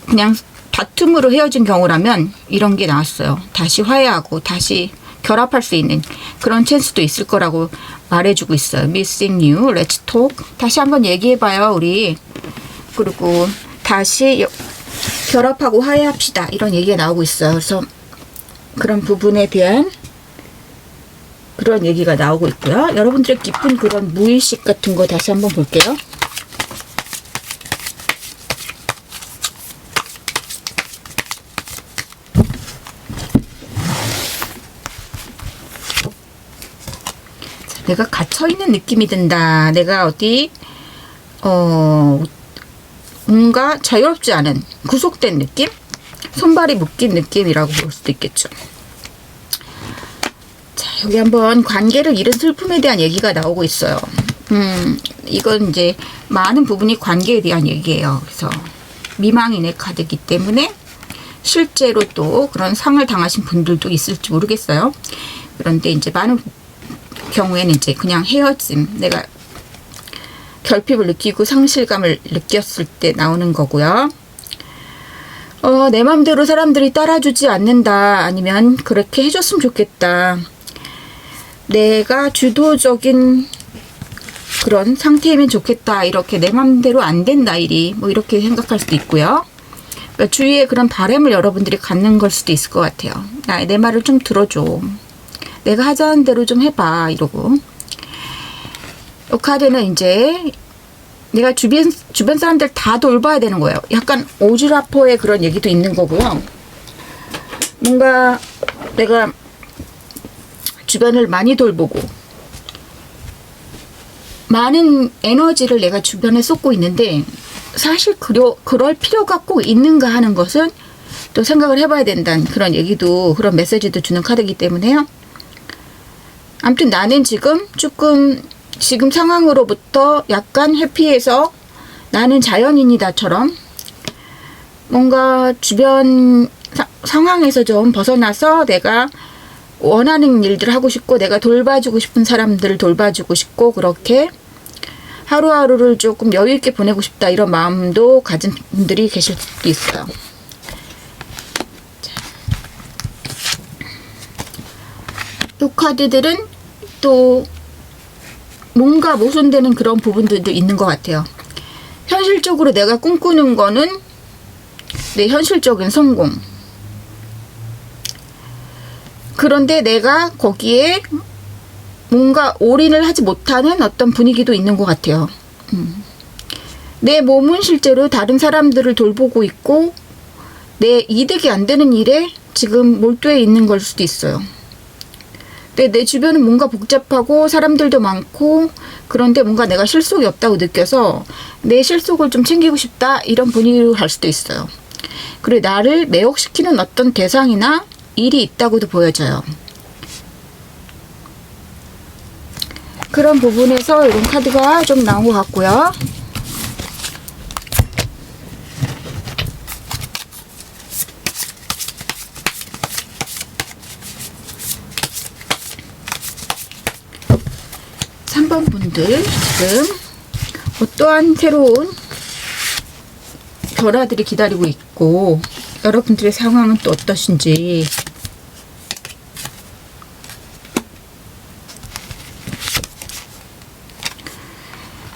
그냥 다툼으로 헤어진 경우라면 이런 게 나왔어요. 다시 화해하고 다시 결합할 수 있는 그런 찬스도 있을 거라고 말해주고 있어요. Missing you, let's talk. 다시 한번 얘기해봐요, 우리. 그리고 다시 결합하고 화해합시다. 이런 얘기가 나오고 있어요. 그래서 그런 부분에 대한 그런 얘기가 나오고 있고요. 여러분들의 깊은 그런 무의식 같은 거 다시 한번 볼게요. 내가 갇혀있는 느낌이 든다. 내가 어디 뭔가 자유롭지 않은 구속된 느낌? 손발이 묶인 느낌이라고 볼 수도 있겠죠. 여기 한번 관계를 잃은 슬픔에 대한 얘기가 나오고 있어요. 이건 이제 많은 부분이 관계에 대한 얘기예요. 그래서 미망인의 카드이기 때문에 실제로 또 그런 상을 당하신 분들도 있을지 모르겠어요. 그런데 이제 많은 경우에는 이제 그냥 헤어짐, 내가 결핍을 느끼고 상실감을 느꼈을 때 나오는 거고요. 내 맘대로 사람들이 따라주지 않는다. 아니면 그렇게 해줬으면 좋겠다. 내가 주도적인 그런 상태이면 좋겠다. 이렇게 내 맘대로 안 된다 일이. 뭐 이렇게 생각할 수도 있고요. 그러니까 주위에 그런 바람을 여러분들이 갖는 걸 수도 있을 것 같아요. 내 말을 좀 들어줘. 내가 하자는 대로 좀 해봐. 이러고. 이 카드는 이제 내가 주변 사람들 다 돌봐야 되는 거예요. 약간 오지라퍼의 그런 얘기도 있는 거고요. 뭔가 내가 주변을 많이 돌보고 많은 에너지를 내가 주변에 쏟고 있는데 사실 그럴 필요가 꼭 있는가 하는 것은 또 생각을 해봐야 된다는 그런 얘기도, 그런 메시지도 주는 카드이기 때문에요. 아무튼 나는 지금 지금 상황으로부터 약간 회피해서 나는 자연인이다처럼 뭔가 주변 상황에서 좀 벗어나서 내가 원하는 일들을 하고 싶고 내가 돌봐주고 싶은 사람들을 돌봐주고 싶고 그렇게 하루하루를 조금 여유 있게 보내고 싶다 이런 마음도 가진 분들이 계실 수도 있어요. 이 카드들은 또 뭔가 모순되는 그런 부분들도 있는 것 같아요. 현실적으로 내가 꿈꾸는 거는 내 현실적인 성공. 그런데 내가 거기에 뭔가 올인을 하지 못하는 어떤 분위기도 있는 것 같아요. 내 몸은 실제로 다른 사람들을 돌보고 있고 내 이득이 안 되는 일에 지금 몰두해 있는 걸 수도 있어요. 근데 내 주변은 뭔가 복잡하고 사람들도 많고 그런데 뭔가 내가 실속이 없다고 느껴서 내 실속을 좀 챙기고 싶다 이런 분위기로 갈 수도 있어요. 그리고 나를 매혹시키는 어떤 대상이나 일이 있다고도 보여져요. 그런 부분에서 이런 카드가 좀 나온 것 같고요. 분들 지금 어떠한 새로운 변화들이 기다리고 있고 여러분들의 상황은 또 어떠신지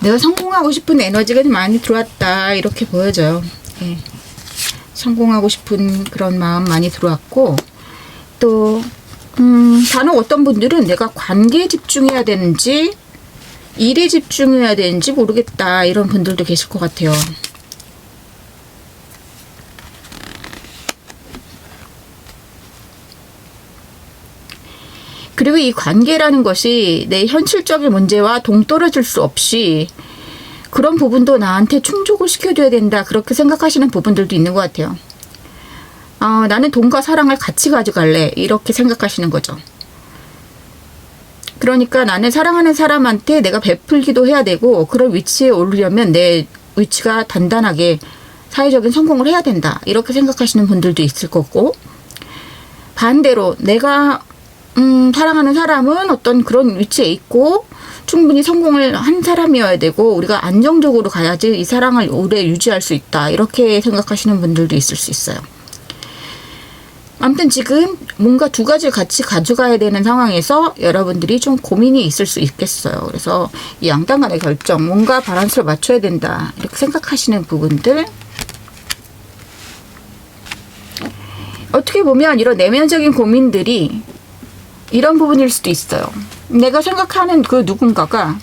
내가 성공하고 싶은 에너지가 좀 많이 들어왔다 이렇게 보여져요. 예. 성공하고 싶은 그런 마음 많이 들어왔고 또 간혹 어떤 분들은 내가 관계에 집중해야 되는지 일에 집중해야 되는지 모르겠다 이런 분들도 계실 것 같아요. 그리고 이 관계라는 것이 내 현실적인 문제와 동떨어질 수 없이 그런 부분도 나한테 충족을 시켜줘야 된다 그렇게 생각하시는 부분들도 있는 것 같아요. 나는 돈과 사랑을 같이 가져갈래 이렇게 생각하시는 거죠. 그러니까 나는 사랑하는 사람한테 내가 베풀기도 해야 되고 그런 위치에 오르려면 내 위치가 단단하게 사회적인 성공을 해야 된다 이렇게 생각하시는 분들도 있을 거고 반대로 내가 사랑하는 사람은 어떤 그런 위치에 있고 충분히 성공을 한 사람이어야 되고 우리가 안정적으로 가야지 이 사랑을 오래 유지할 수 있다 이렇게 생각하시는 분들도 있을 수 있어요. 아무튼 지금 뭔가 두 가지를 같이 가져가야 되는 상황에서 여러분들이 좀 고민이 있을 수 있겠어요. 그래서 이 양당 간의 결정, 뭔가 밸런스를 맞춰야 된다 이렇게 생각하시는 부분들 어떻게 보면 이런 내면적인 고민들이 이런 부분일 수도 있어요. 내가 생각하는 그 누군가가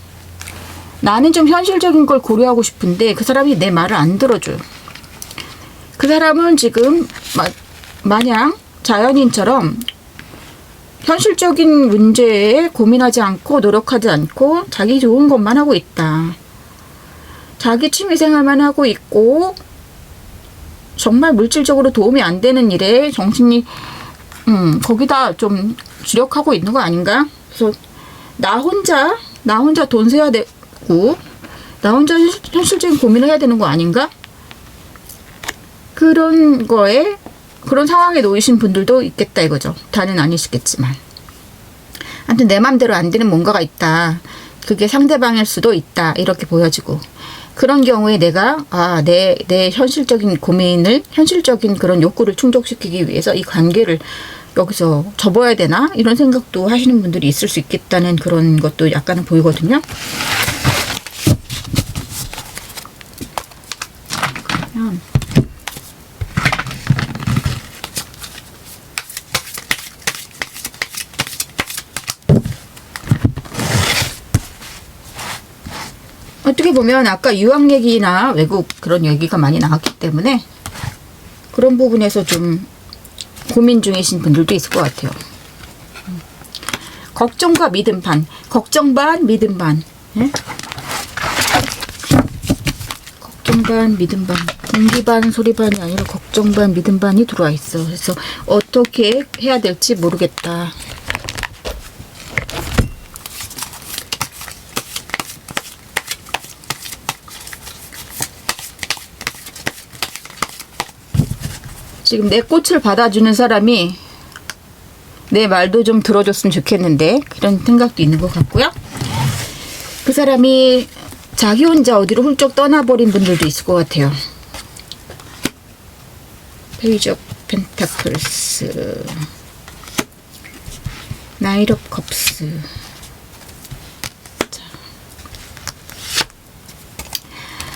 나는 좀 현실적인 걸 고려하고 싶은데 그 사람이 내 말을 안 들어줘요. 그 사람은 지금 마냥 자연인처럼 현실적인 문제에 고민하지 않고 노력하지 않고 자기 좋은 것만 하고 있다. 자기 취미생활만 하고 있고 정말 물질적으로 도움이 안 되는 일에 정신이 거기다 좀 주력하고 있는 거 아닌가? 그래서 나 혼자 돈 세야 되고, 나 혼자 현실적인 고민을 해야 되는 거 아닌가? 그런 상황에 놓이신 분들도 있겠다 이거죠. 다는 아니시겠지만. 아무튼 내 맘대로 안 되는 뭔가가 있다. 그게 상대방일 수도 있다. 이렇게 보여지고. 그런 경우에 내가, 내 현실적인 고민을, 현실적인 그런 욕구를 충족시키기 위해서 이 관계를 여기서 접어야 되나? 이런 생각도 하시는 분들이 있을 수 있겠다는 그런 것도 약간은 보이거든요. 그러면 어떻게 보면 아까 유학 얘기나 외국 그런 얘기가 많이 나왔기 때문에 그런 부분에서 좀 고민 중이신 분들도 있을 것 같아요. 걱정과 믿음 반, 걱정 반, 믿음 반. 예? 걱정 반, 믿음 반. 공기 반, 소리 반이 아니라 걱정 반, 믿음 반이 들어와 있어. 그래서 어떻게 해야 될지 모르겠다. 지금 내 꽃을 받아주는 사람이 내 말도 좀 들어줬으면 좋겠는데 그런 생각도 있는 것 같고요. 그 사람이 자기 혼자 어디로 훌쩍 떠나버린 분들도 있을 것 같아요. 페이지 오브 펜타클스, 나이트 오브 컵스.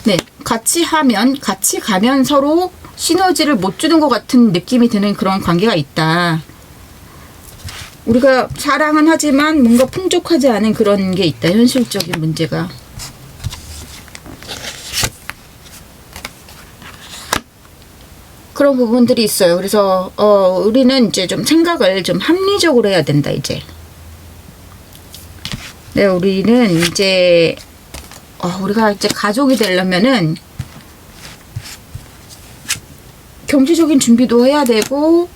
네, 같이 가면 서로 시너지를 못 주는 것 같은 느낌이 드는 그런 관계가 있다. 우리가 사랑은 하지만 뭔가 풍족하지 않은 그런 게 있다. 현실적인 문제가. 그런 부분들이 있어요. 그래서 우리는 이제 좀 생각을 좀 합리적으로 해야 된다. 이제. 네, 우리는 이제 우리가 이제 가족이 되려면은 경제적인 준비도 해야 되고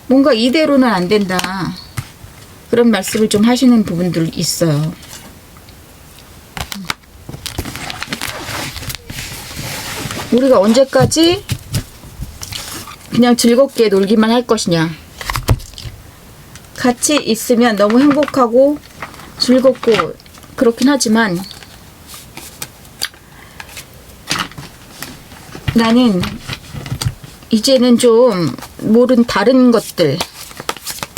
뭔가 이대로는 안 된다. 그런 말씀을 좀 하시는 부분들 있어요. 우리가 언제까지 그냥 즐겁게 놀기만 할 것이냐. 같이 있으면 너무 행복하고 즐겁고 그렇긴 하지만 나는 이제는 좀 모른 다른 것들,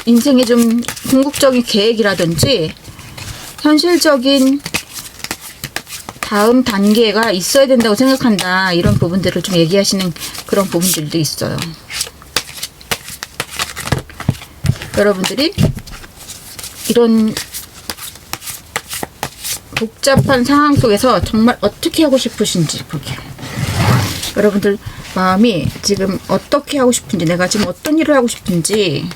인생의 좀 궁극적인 계획이라든지 현실적인 다음 단계가 있어야 된다고 생각한다. 이런 부분들을 좀 얘기하시는 그런 부분들도 있어요. 여러분들이 이런 복잡한 상황 속에서 정말 어떻게 하고 싶으신지 볼게요. 여러분들 마음이 지금 어떻게 하고 싶은지, 내가 지금 어떤 일을 하고 싶은지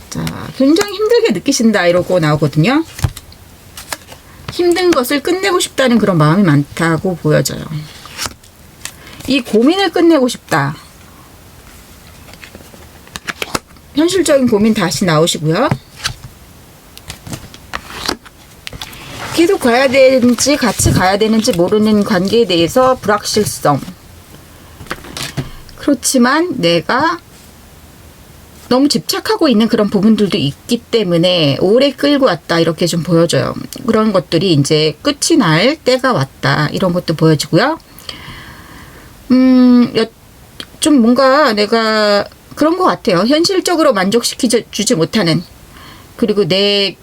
자, 굉장히 힘들게 느끼신다 이러고 나오거든요. 힘든 것을 끝내고 싶다는 그런 마음이 많다고 보여져요. 이 고민을 끝내고 싶다. 현실적인 고민 다시 나오시고요. 계속 가야 되는지 같이 가야 되는지 모르는 관계에 대해서 불확실성. 그렇지만 내가 너무 집착하고 있는 그런 부분들도 있기 때문에 오래 끌고 왔다 이렇게 좀 보여져요. 그런 것들이 이제 끝이 날 때가 왔다 이런 것도 보여지고요. 좀 뭔가 내가 그런 것 같아요. 현실적으로 만족시켜주지 못하는, 그리고 내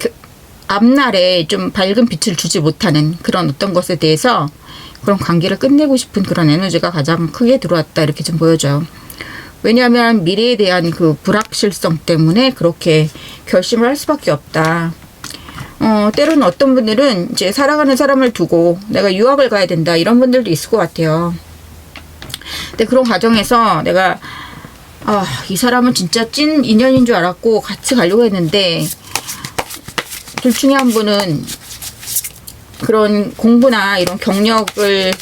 앞날에 좀 밝은 빛을 주지 못하는 그런 어떤 것에 대해서 그런 관계를 끝내고 싶은 그런 에너지가 가장 크게 들어왔다 이렇게 좀 보여져요. 왜냐하면 미래에 대한 그 불확실성 때문에 그렇게 결심을 할 수밖에 없다. 때로는 어떤 분들은 이제 사랑하는 사람을 두고 내가 유학을 가야 된다 이런 분들도 있을 것 같아요. 근데 그런 과정에서 내가 이 사람은 진짜 찐 인연인 줄 알았고 같이 가려고 했는데 둘 중에 한 분은 그런 공부나 이런 경력을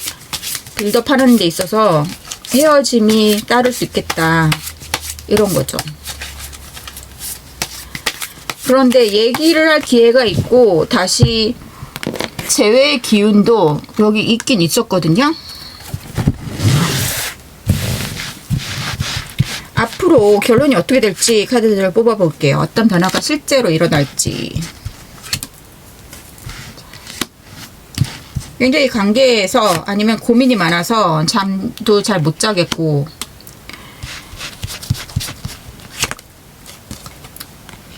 빌드업하는 데 있어서 헤어짐이 따를 수 있겠다. 이런 거죠. 그런데 얘기를 할 기회가 있고 다시 재회의 기운도 여기 있긴 있었거든요. 앞으로 결론이 어떻게 될지 카드들을 뽑아볼게요. 어떤 변화가 실제로 일어날지. 굉장히 관계에서 아니면 고민이 많아서 잠도 잘 못 자겠고,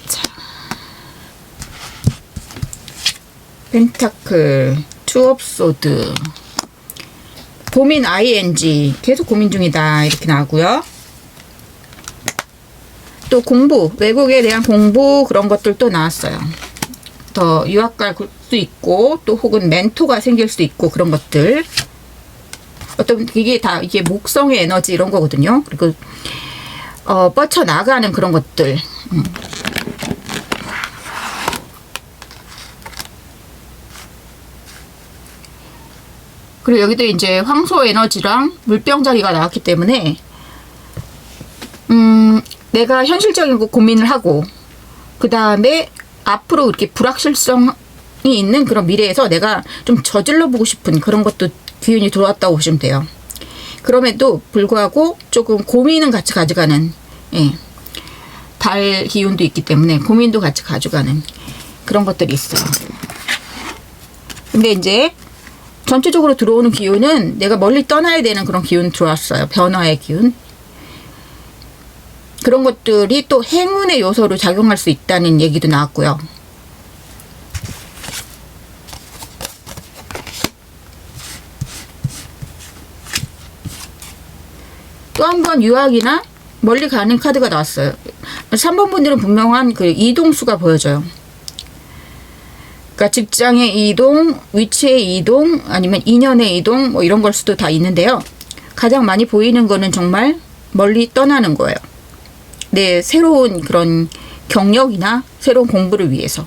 자, 펜타클, 투 업 소드, 고민 ing, 계속 고민 중이다 이렇게 나오고요. 또 공부, 외국에 대한 공부 그런 것들도 나왔어요. 더 유학 갈 수 있고 또 혹은 멘토가 생길 수 있고 그런 것들. 어떤 이게 다 이게 목성의 에너지 이런 거거든요. 그리고 뻗쳐 나가는 그런 것들. 그리고 여기도 이제 황소 에너지랑 물병 자리가 나왔기 때문에 내가 현실적인 거 고민을 하고 그 다음에 앞으로 이렇게 불확실성이 있는 그런 미래에서 내가 좀 저질러 보고 싶은 그런 것도 기운이 들어왔다고 보시면 돼요. 그럼에도 불구하고 조금 고민은 같이 가져가는, 예, 달 기운도 있기 때문에 고민도 같이 가져가는 그런 것들이 있어요. 근데 이제 전체적으로 들어오는 기운은 내가 멀리 떠나야 되는 그런 기운 들어왔어요. 변화의 기운. 그런 것들이 또 행운의 요소로 작용할 수 있다는 얘기도 나왔고요. 또 한 번 유학이나 멀리 가는 카드가 나왔어요. 3번 분들은 분명한 그 이동수가 보여져요. 그러니까 직장의 이동, 위치의 이동, 아니면 인연의 이동, 뭐 이런 걸 수도 다 있는데요. 가장 많이 보이는 거는 정말 멀리 떠나는 거예요. 내 새로운 그런 경력이나 새로운 공부를 위해서,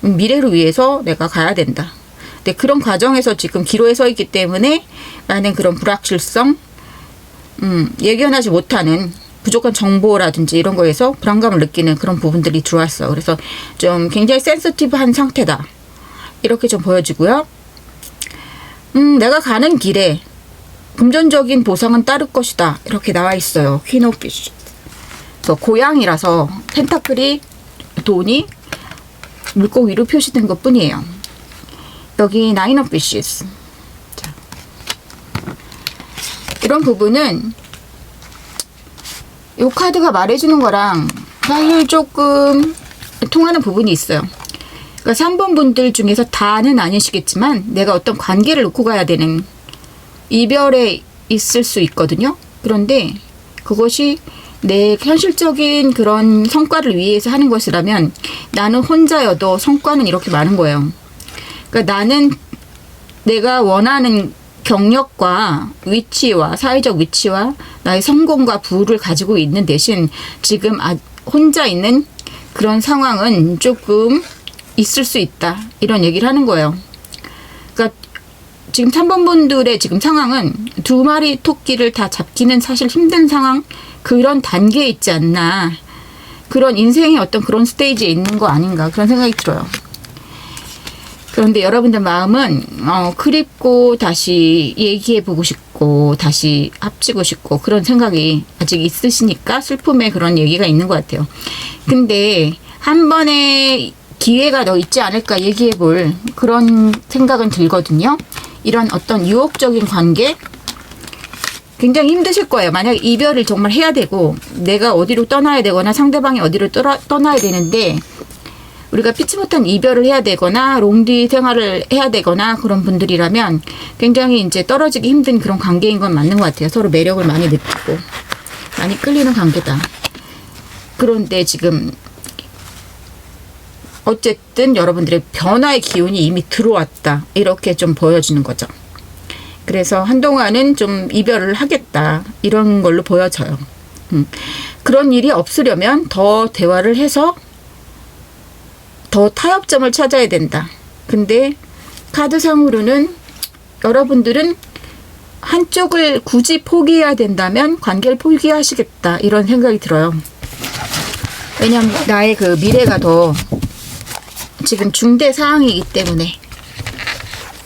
미래를 위해서 내가 가야 된다. 근데 그런 과정에서 지금 기로에 서 있기 때문에 나는 그런 불확실성, 예견하지 못하는 부족한 정보라든지 이런 거에서 불안감을 느끼는 그런 부분들이 들어왔어. 그래서 좀 굉장히 센시티브한 상태다. 이렇게 좀 보여지고요. 내가 가는 길에 금전적인 보상은 따를 것이다. 이렇게 나와 있어요. 퀸 오브 피쉬. 고양이라서 펜타클이 돈이 물고기 위로 표시된 것 뿐이에요. 여기 나인 오브 피쉬스. 이런 부분은 이 카드가 말해주는 거랑 사실 조금 통하는 부분이 있어요. 그러니까 3번 분들 중에서 다는 아니시겠지만 내가 어떤 관계를 놓고 가야 되는 이별에 있을 수 있거든요. 그런데 그것이 내 현실적인 그런 성과를 위해서 하는 것이라면 나는 혼자여도 성과는 이렇게 많은 거예요. 그러니까 나는 내가 원하는 경력과 위치와 사회적 위치와 나의 성공과 부를 가지고 있는 대신 지금 혼자 있는 그런 상황은 조금 있을 수 있다. 이런 얘기를 하는 거예요. 그러니까 지금 3번 분들의 지금 상황은 두 마리 토끼를 다 잡기는 사실 힘든 상황, 그런 단계에 있지 않나. 그런 인생의 어떤 그런 스테이지에 있는 거 아닌가 그런 생각이 들어요. 그런데 여러분들 마음은 그립고 다시 얘기해보고 싶고 다시 합치고 싶고 그런 생각이 아직 있으시니까 슬픔에 그런 얘기가 있는 것 같아요. 근데 한 번의 기회가 더 있지 않을까 얘기해볼 그런 생각은 들거든요. 이런 어떤 유혹적인 관계 굉장히 힘드실 거예요. 만약에 이별을 정말 해야 되고 내가 어디로 떠나야 되거나 상대방이 어디로 떠나야 되는데 우리가 피치 못한 이별을 해야 되거나 롱디 생활을 해야 되거나 그런 분들이라면 굉장히 이제 떨어지기 힘든 그런 관계인 건 맞는 것 같아요. 서로 매력을 많이 느끼고 많이 끌리는 관계다. 그런데 지금 어쨌든 여러분들의 변화의 기운이 이미 들어왔다. 이렇게 좀 보여지는 거죠. 그래서 한동안은 좀 이별을 하겠다. 이런 걸로 보여져요. 그런 일이 없으려면 더 대화를 해서 더 타협점을 찾아야 된다. 근데 카드상으로는 여러분들은 한쪽을 굳이 포기해야 된다면 관계를 포기하시겠다 이런 생각이 들어요. 왜냐면 나의 그 미래가 더 지금 중대 사항이기 때문에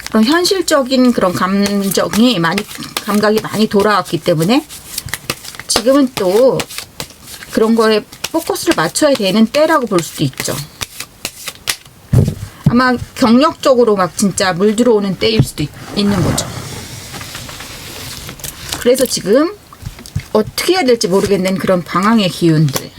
그런 현실적인 그런 감각이 많이 돌아왔기 때문에 지금은 또 그런 거에 포커스를 맞춰야 되는 때라고 볼 수도 있죠. 아마 경력적으로 막 진짜 물 들어오는 때일 수도 있는 거죠. 그래서 지금 어떻게 해야 될지 모르겠는 그런 방황의 기운들.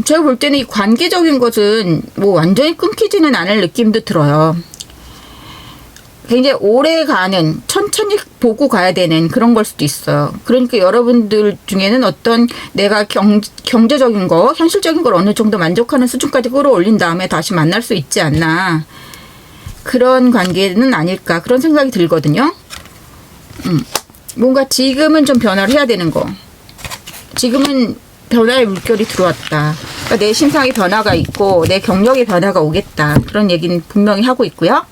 제가 볼 때는 이 관계적인 것은 뭐 완전히 끊기지는 않을 느낌도 들어요. 굉장히 오래 가는, 천천히 보고 가야 되는 그런 걸 수도 있어요. 그러니까 여러분들 중에는 어떤 내가 경제적인 거, 현실적인 걸 어느 정도 만족하는 수준까지 끌어올린 다음에 다시 만날 수 있지 않나. 그런 관계는 아닐까. 그런 생각이 들거든요. 뭔가 지금은 좀 변화를 해야 되는 거. 지금은 변화의 물결이 들어왔다. 그러니까 내 신상의 변화가 있고 내 경력의 변화가 오겠다. 그런 얘기는 분명히 하고 있고요.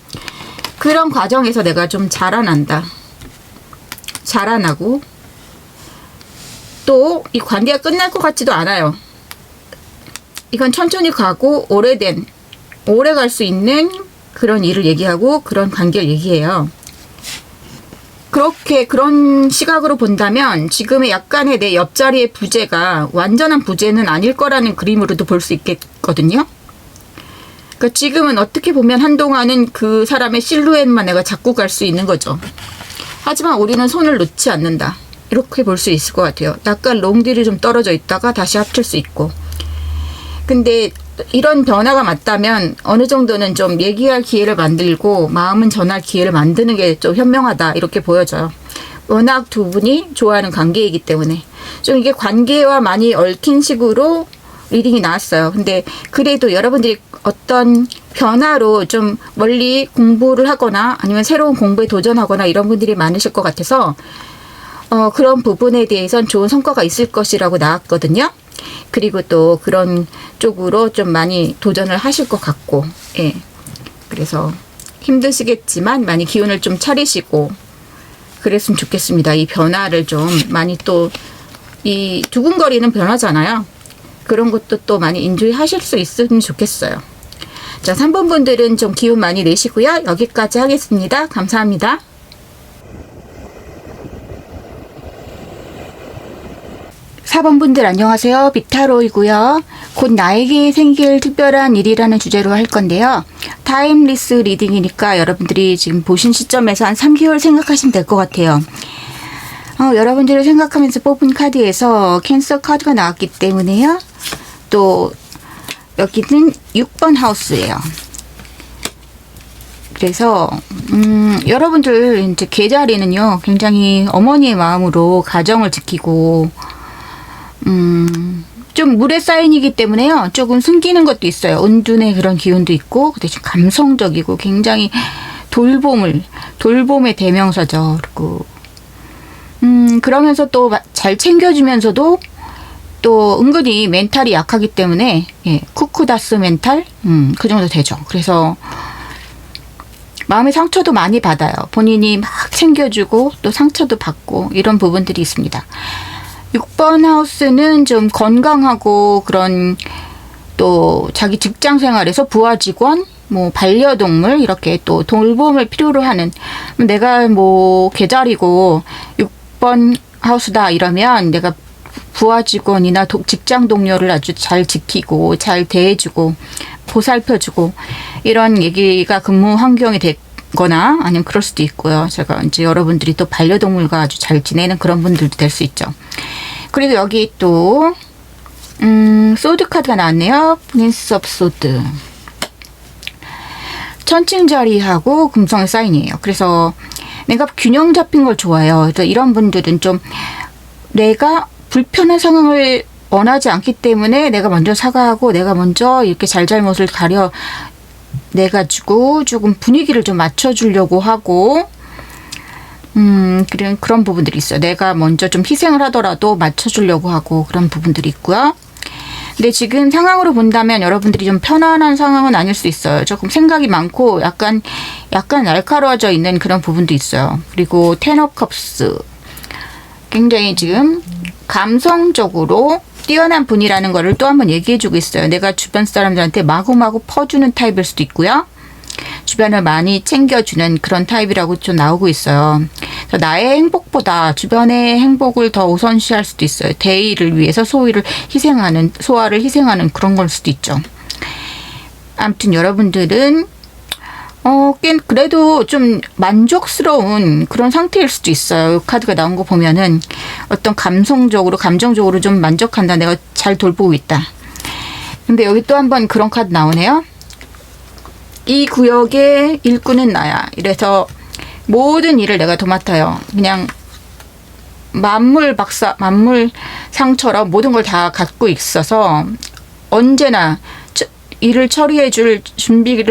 그런 과정에서 내가 좀 자라난다. 자라나고 또 이 관계가 끝날 것 같지도 않아요. 이건 천천히 가고 오래 갈 수 있는 그런 일을 얘기하고 그런 관계를 얘기해요. 그런 시각으로 본다면 지금의 약간의 내 옆자리의 부재가 완전한 부재는 아닐 거라는 그림으로도 볼 수 있겠거든요. 그러니까 지금은 어떻게 보면 한동안은 그 사람의 실루엣만 내가 잡고 갈 수 있는 거죠. 하지만 우리는 손을 놓지 않는다. 이렇게 볼 수 있을 것 같아요. 약간 롱딜이 좀 떨어져 있다가 다시 합칠 수 있고. 근데 이런 변화가 맞다면 어느 정도는 좀 얘기할 기회를 만들고 마음은 전할 기회를 만드는 게 좀 현명하다 이렇게 보여져요. 워낙 두 분이 좋아하는 관계이기 때문에 좀 이게 관계와 많이 얽힌 식으로 리딩이 나왔어요. 근데 그래도 여러분들이 어떤 변화로 좀 멀리 공부를 하거나 아니면 새로운 공부에 도전하거나 이런 분들이 많으실 것 같아서 그런 부분에 대해서는 좋은 성과가 있을 것이라고 나왔거든요. 그리고 또 그런 쪽으로 좀 많이 도전을 하실 것 같고, 예. 그래서 힘드시겠지만 많이 기운을 좀 차리시고 그랬으면 좋겠습니다. 이 변화를 좀 많이 또 이 두근거리는 변화잖아요. 그런 것도 또 많이 인조이 하실 수 있으면 좋겠어요. 자, 3번 분들은 좀 기운 많이 내시고요. 여기까지 하겠습니다. 감사합니다. 4번 분들 안녕하세요. 비타로이고요. 곧 나에게 생길 특별한 일이라는 주제로 할 건데요. 타임리스 리딩이니까 여러분들이 지금 보신 시점에서 한 3개월 생각하시면 될 것 같아요. 여러분들을 생각하면서 뽑은 카드에서 캔서 카드가 나왔기 때문에요. 또 여기는 6번 하우스예요. 그래서 여러분들 이제 계자리는요. 굉장히 어머니의 마음으로 가정을 지키고 좀 물의 사인이기 때문에요. 조금 숨기는 것도 있어요. 은둔의 그런 기운도 있고, 그 대신 감성적이고 굉장히 돌봄의 대명사죠. 그리고 그러면서 또 잘 챙겨주면서도 또 은근히 멘탈이 약하기 때문에 예, 쿠쿠다스 멘탈 그 정도 되죠. 그래서 마음의 상처도 많이 받아요. 본인이 막 챙겨주고 또 상처도 받고 이런 부분들이 있습니다. 6번 하우스는 좀 건강하고 그런 또 자기 직장 생활에서 부하 직원, 뭐 반려동물 이렇게 또 돌봄을 필요로 하는 내가 뭐 계좌리고 6번 하우스다 이러면 내가 부하 직원이나 직장 동료를 아주 잘 지키고 잘 대해주고 보살펴주고 이런 얘기가 근무 환경이 되거나 아니면 그럴 수도 있고요. 제가 이제 여러분들이 또 반려동물과 아주 잘 지내는 그런 분들도 될 수 있죠. 그리고 여기 또 소드 카드가 나왔네요. 프린스 오브 소드. 천칭자리하고 금성의 사인이에요. 그래서 내가 균형 잡힌 걸 좋아해요. 그래서 이런 분들은 좀 내가 불편한 상황을 원하지 않기 때문에 내가 먼저 사과하고 내가 먼저 이렇게 잘잘못을 가려내가지고 조금 분위기를 좀 맞춰주려고 하고 그런 부분들이 있어요. 내가 먼저 좀 희생을 하더라도 맞춰주려고 하고 그런 부분들이 있고요. 근데 지금 상황으로 본다면 여러분들이 좀 편안한 상황은 아닐 수 있어요. 조금 생각이 많고 약간 날카로워져 있는 그런 부분도 있어요. 그리고 텐 오브 컵스. 굉장히 지금 감성적으로 뛰어난 분이라는 거를 또 한번 얘기해주고 있어요. 내가 주변 사람들한테 마구마구 퍼주는 타입일 수도 있고요. 주변을 많이 챙겨주는 그런 타입이라고 좀 나오고 있어요. 그래서 나의 행복보다 주변의 행복을 더 우선시할 수도 있어요. 대의를 위해서 소화를 희생하는 그런 걸 수도 있죠. 아무튼 여러분들은 꽤 그래도 좀 만족스러운 그런 상태일 수도 있어요. 이 카드가 나온 거 보면은 어떤 감정적으로 좀 만족한다. 내가 잘 돌보고 있다. 근데 여기 또 한번 그런 카드 나오네요. 이 구역의 일꾼은 나야. 이래서 모든 일을 내가 도맡아요. 그냥 만물상처럼 모든 걸 다 갖고 있어서 언제나 일을 처리해 줄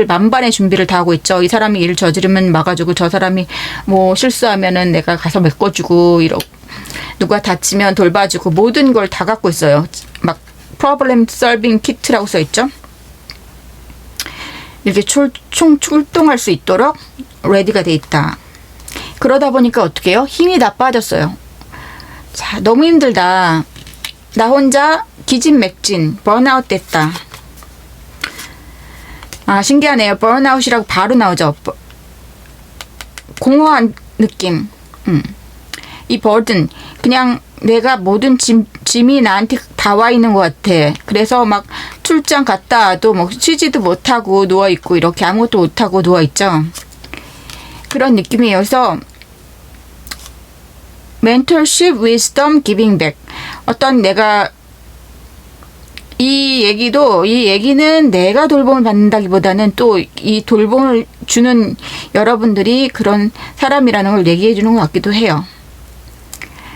만반의 준비를 다 하고 있죠. 이 사람이 일을 저지르면 막아주고, 저 사람이 뭐 실수하면은 내가 가서 메꿔주고, 누가 다치면 돌봐주고, 모든 걸 다 갖고 있어요. 막 프로블렘 솔빙 키트라고 써 있죠. 이렇게 출동할 수 있도록 레디가 돼 있다. 그러다 보니까 어떻게 해요? 힘이 다 빠졌어요. 자, 너무 힘들다. 나 혼자 기진맥진, 번아웃 됐다. 아, 신기하네요. 번아웃이라고 바로 나오죠. 공허한 느낌. 이 버든, 그냥 내가 모든 짐이 나한테 다 와 있는 것 같아. 그래서 막 출장 갔다 와도 뭐 쉬지도 못하고 누워있고, 이렇게 아무것도 못하고 누워있죠. 그런 느낌이에요. 그래서 mentorship, wisdom, giving back. 어떤 내가 이 얘기는 내가 돌봄을 받는다기보다는 또 이 돌봄을 주는 여러분들이 그런 사람이라는 걸 얘기해 주는 것 같기도 해요.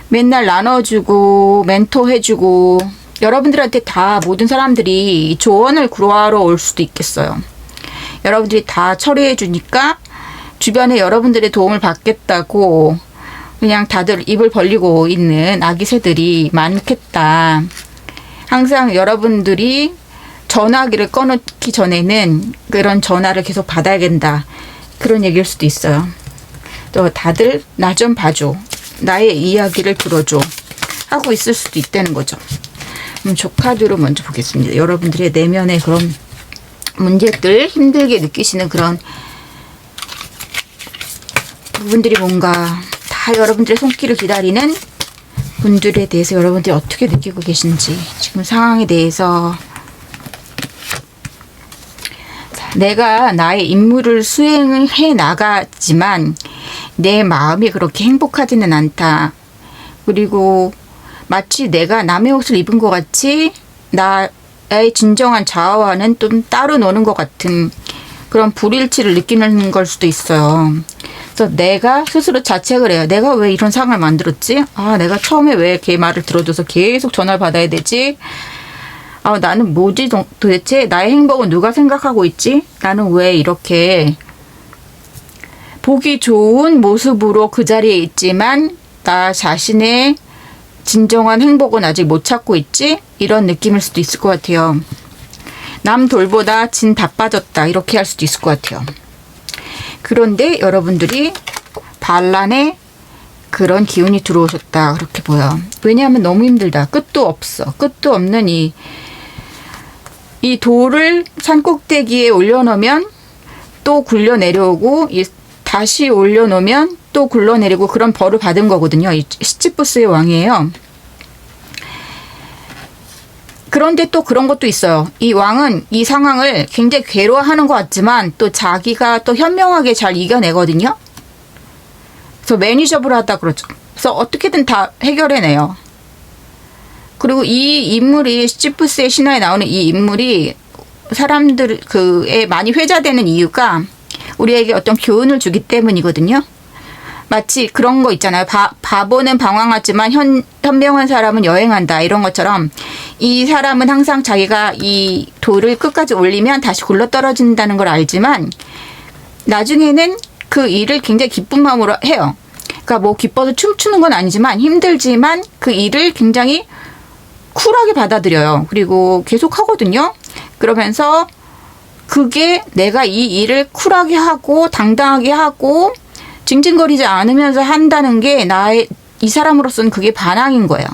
맨날 나눠주고 멘토해주고, 여러분들한테 다 모든 사람들이 조언을 구하러 올 수도 있겠어요. 여러분들이 다 처리해 주니까 주변에 여러분들의 도움을 받겠다고 그냥 다들 입을 벌리고 있는 아기 새들이 많겠다. 항상 여러분들이 전화기를 꺼놓기 전에는 그런 전화를 계속 받아야 된다. 그런 얘기일 수도 있어요. 또 다들 나 좀 봐줘. 나의 이야기를 들어줘. 하고 있을 수도 있다는 거죠. 그럼 조카드로 먼저 보겠습니다. 여러분들의 내면의 그런 문제들, 힘들게 느끼시는 그런 부분들이 뭔가 다 여러분들의 손길을 기다리는 분들에 대해서 여러분들이 어떻게 느끼고 계신지, 지금 상황에 대해서. 내가 나의 임무를 수행해 나가지만 내 마음이 그렇게 행복하지는 않다. 그리고 마치 내가 남의 옷을 입은 것 같이 나의 진정한 자아와는 좀 따로 노는 것 같은 그런 불일치를 느끼는 걸 수도 있어요. 그래서 내가 스스로 자책을 해요. 내가 왜 이런 상황을 만들었지? 아, 내가 처음에 왜 걔 말을 들어줘서 계속 전화를 받아야 되지? 아, 나는 뭐지? 도대체 나의 행복은 누가 생각하고 있지? 나는 왜 이렇게 보기 좋은 모습으로 그 자리에 있지만 나 자신의 진정한 행복은 아직 못 찾고 있지? 이런 느낌일 수도 있을 것 같아요. 남 돌보다 진 다 빠졌다. 이렇게 할 수도 있을 것 같아요. 그런데 여러분들이 반란의 그런 기운이 들어오셨다. 그렇게 보여. 왜냐하면 너무 힘들다. 끝도 없어. 끝도 없는 이 돌을 산 꼭대기에 올려놓으면 또 굴려 내려오고, 다시 올려놓으면 또 굴러 내리고, 그런 벌을 받은 거거든요. 이 시지푸스의 왕이에요. 그런데 또 그런 것도 있어요. 이 왕은 이 상황을 굉장히 괴로워하는 것 같지만 또 자기가 또 현명하게 잘 이겨내거든요. 그래서 매니저블하다 그러죠. 그래서 어떻게든 다 해결해내요. 그리고 이 인물이, 시지푸스의 신화에 나오는 이 인물이 사람들 그에 많이 회자되는 이유가 우리에게 어떤 교훈을 주기 때문이거든요. 마치 그런 거 있잖아요. 바보는 방황하지만 현명한 사람은 여행한다. 이런 것처럼 이 사람은 항상 자기가 이 돌을 끝까지 올리면 다시 굴러떨어진다는 걸 알지만 나중에는 그 일을 굉장히 기쁜 마음으로 해요. 그러니까 뭐 기뻐서 춤추는 건 아니지만 힘들지만 그 일을 굉장히 쿨하게 받아들여요. 그리고 계속 하거든요. 그러면서 그게 내가 이 일을 쿨하게 하고 당당하게 하고 징징거리지 않으면서 한다는 게 이 사람으로서는 그게 반항인 거예요.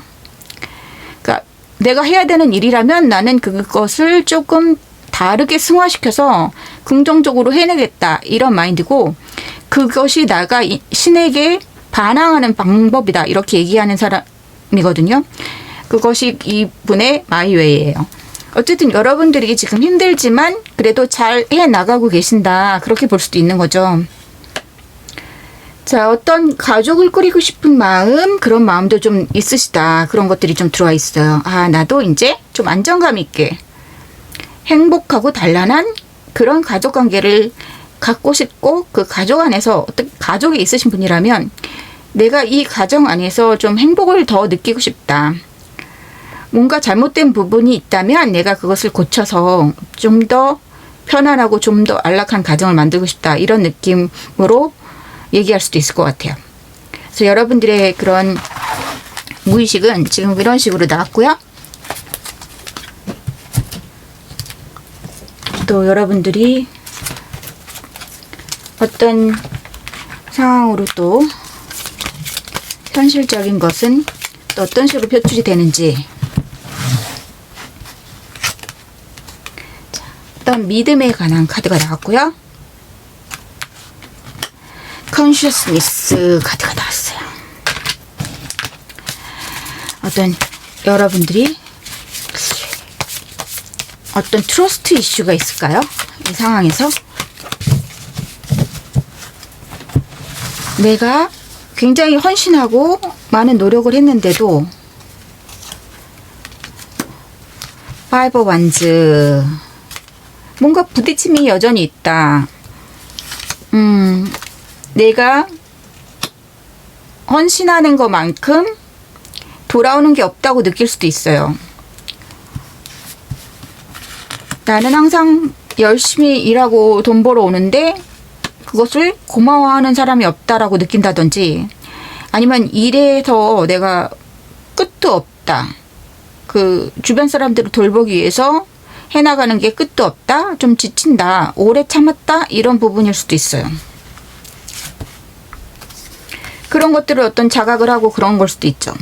그러니까 내가 해야 되는 일이라면 나는 그것을 조금 다르게 승화시켜서 긍정적으로 해내겠다, 이런 마인드고, 그것이 나가 신에게 반항하는 방법이다, 이렇게 얘기하는 사람이거든요. 그것이 이분의 마이웨이예요. 어쨌든 여러분들이 지금 힘들지만 그래도 잘 해나가고 계신다, 그렇게 볼 수도 있는 거죠. 자, 어떤 가족을 꾸리고 싶은 마음, 그런 마음도 좀 있으시다, 그런 것들이 좀 들어와 있어요. 아, 나도 이제 좀 안정감 있게 행복하고 단란한 그런 가족관계를 갖고 싶고, 그 가족 안에서 어떤 가족이 있으신 분이라면 내가 이 가정 안에서 좀 행복을 더 느끼고 싶다. 뭔가 잘못된 부분이 있다면 내가 그것을 고쳐서 좀 더 편안하고 좀 더 안락한 가정을 만들고 싶다, 이런 느낌으로 얘기할 수도 있을 것 같아요. 그래서 여러분들의 그런 무의식은 지금 이런 식으로 나왔고요. 또 여러분들이 어떤 상황으로 또 현실적인 것은 또 어떤 식으로 표출이 되는지, 어떤 믿음에 관한 카드가 나왔고요. 컨셔스니스 카드가 나왔어요. 어떤 여러분들이 어떤 트러스트 이슈가 있을까요? 이 상황에서 내가 굉장히 헌신하고 많은 노력을 했는데도, 파이브 완즈, 뭔가 부딪힘이 여전히 있다. 내가 헌신하는 것만큼 돌아오는 게 없다고 느낄 수도 있어요. 나는 항상 열심히 일하고 돈 벌어 오는데 그것을 고마워하는 사람이 없다라고 느낀다든지, 아니면 일에서 내가 끝도 없다, 그 주변 사람들을 돌보기 위해서 해나가는 게 끝도 없다, 좀 지친다, 오래 참았다, 이런 부분일 수도 있어요. 그런 것들을 어떤 자각을 하고 그런 걸 수도 있죠.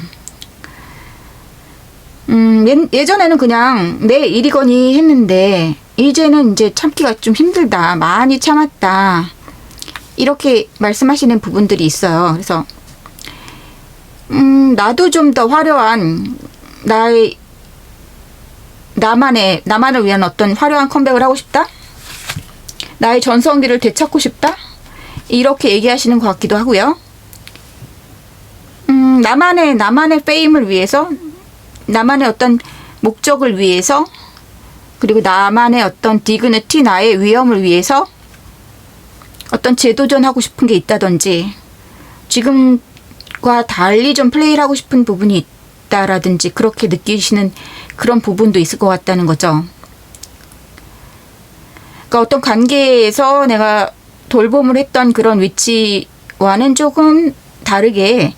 예전에는 그냥 내 일이거니 했는데 이제는 이제 참기가 좀 힘들다, 많이 참았다, 이렇게 말씀하시는 부분들이 있어요. 그래서 나도 좀 더 화려한 나만을 위한 어떤 화려한 컴백을 하고 싶다, 나의 전성기를 되찾고 싶다, 이렇게 얘기하시는 것 같기도 하고요. 나만의 페임을 위해서, 나만의 어떤 목적을 위해서, 그리고 나만의 어떤 디그니티, 나의 위엄을 위해서 어떤 재도전하고 싶은 게 있다든지, 지금과 달리 좀 플레이를 하고 싶은 부분이 있다라든지, 그렇게 느끼시는 그런 부분도 있을 것 같다는 거죠. 그러니까 어떤 관계에서 내가 돌봄을 했던 그런 위치와는 조금 다르게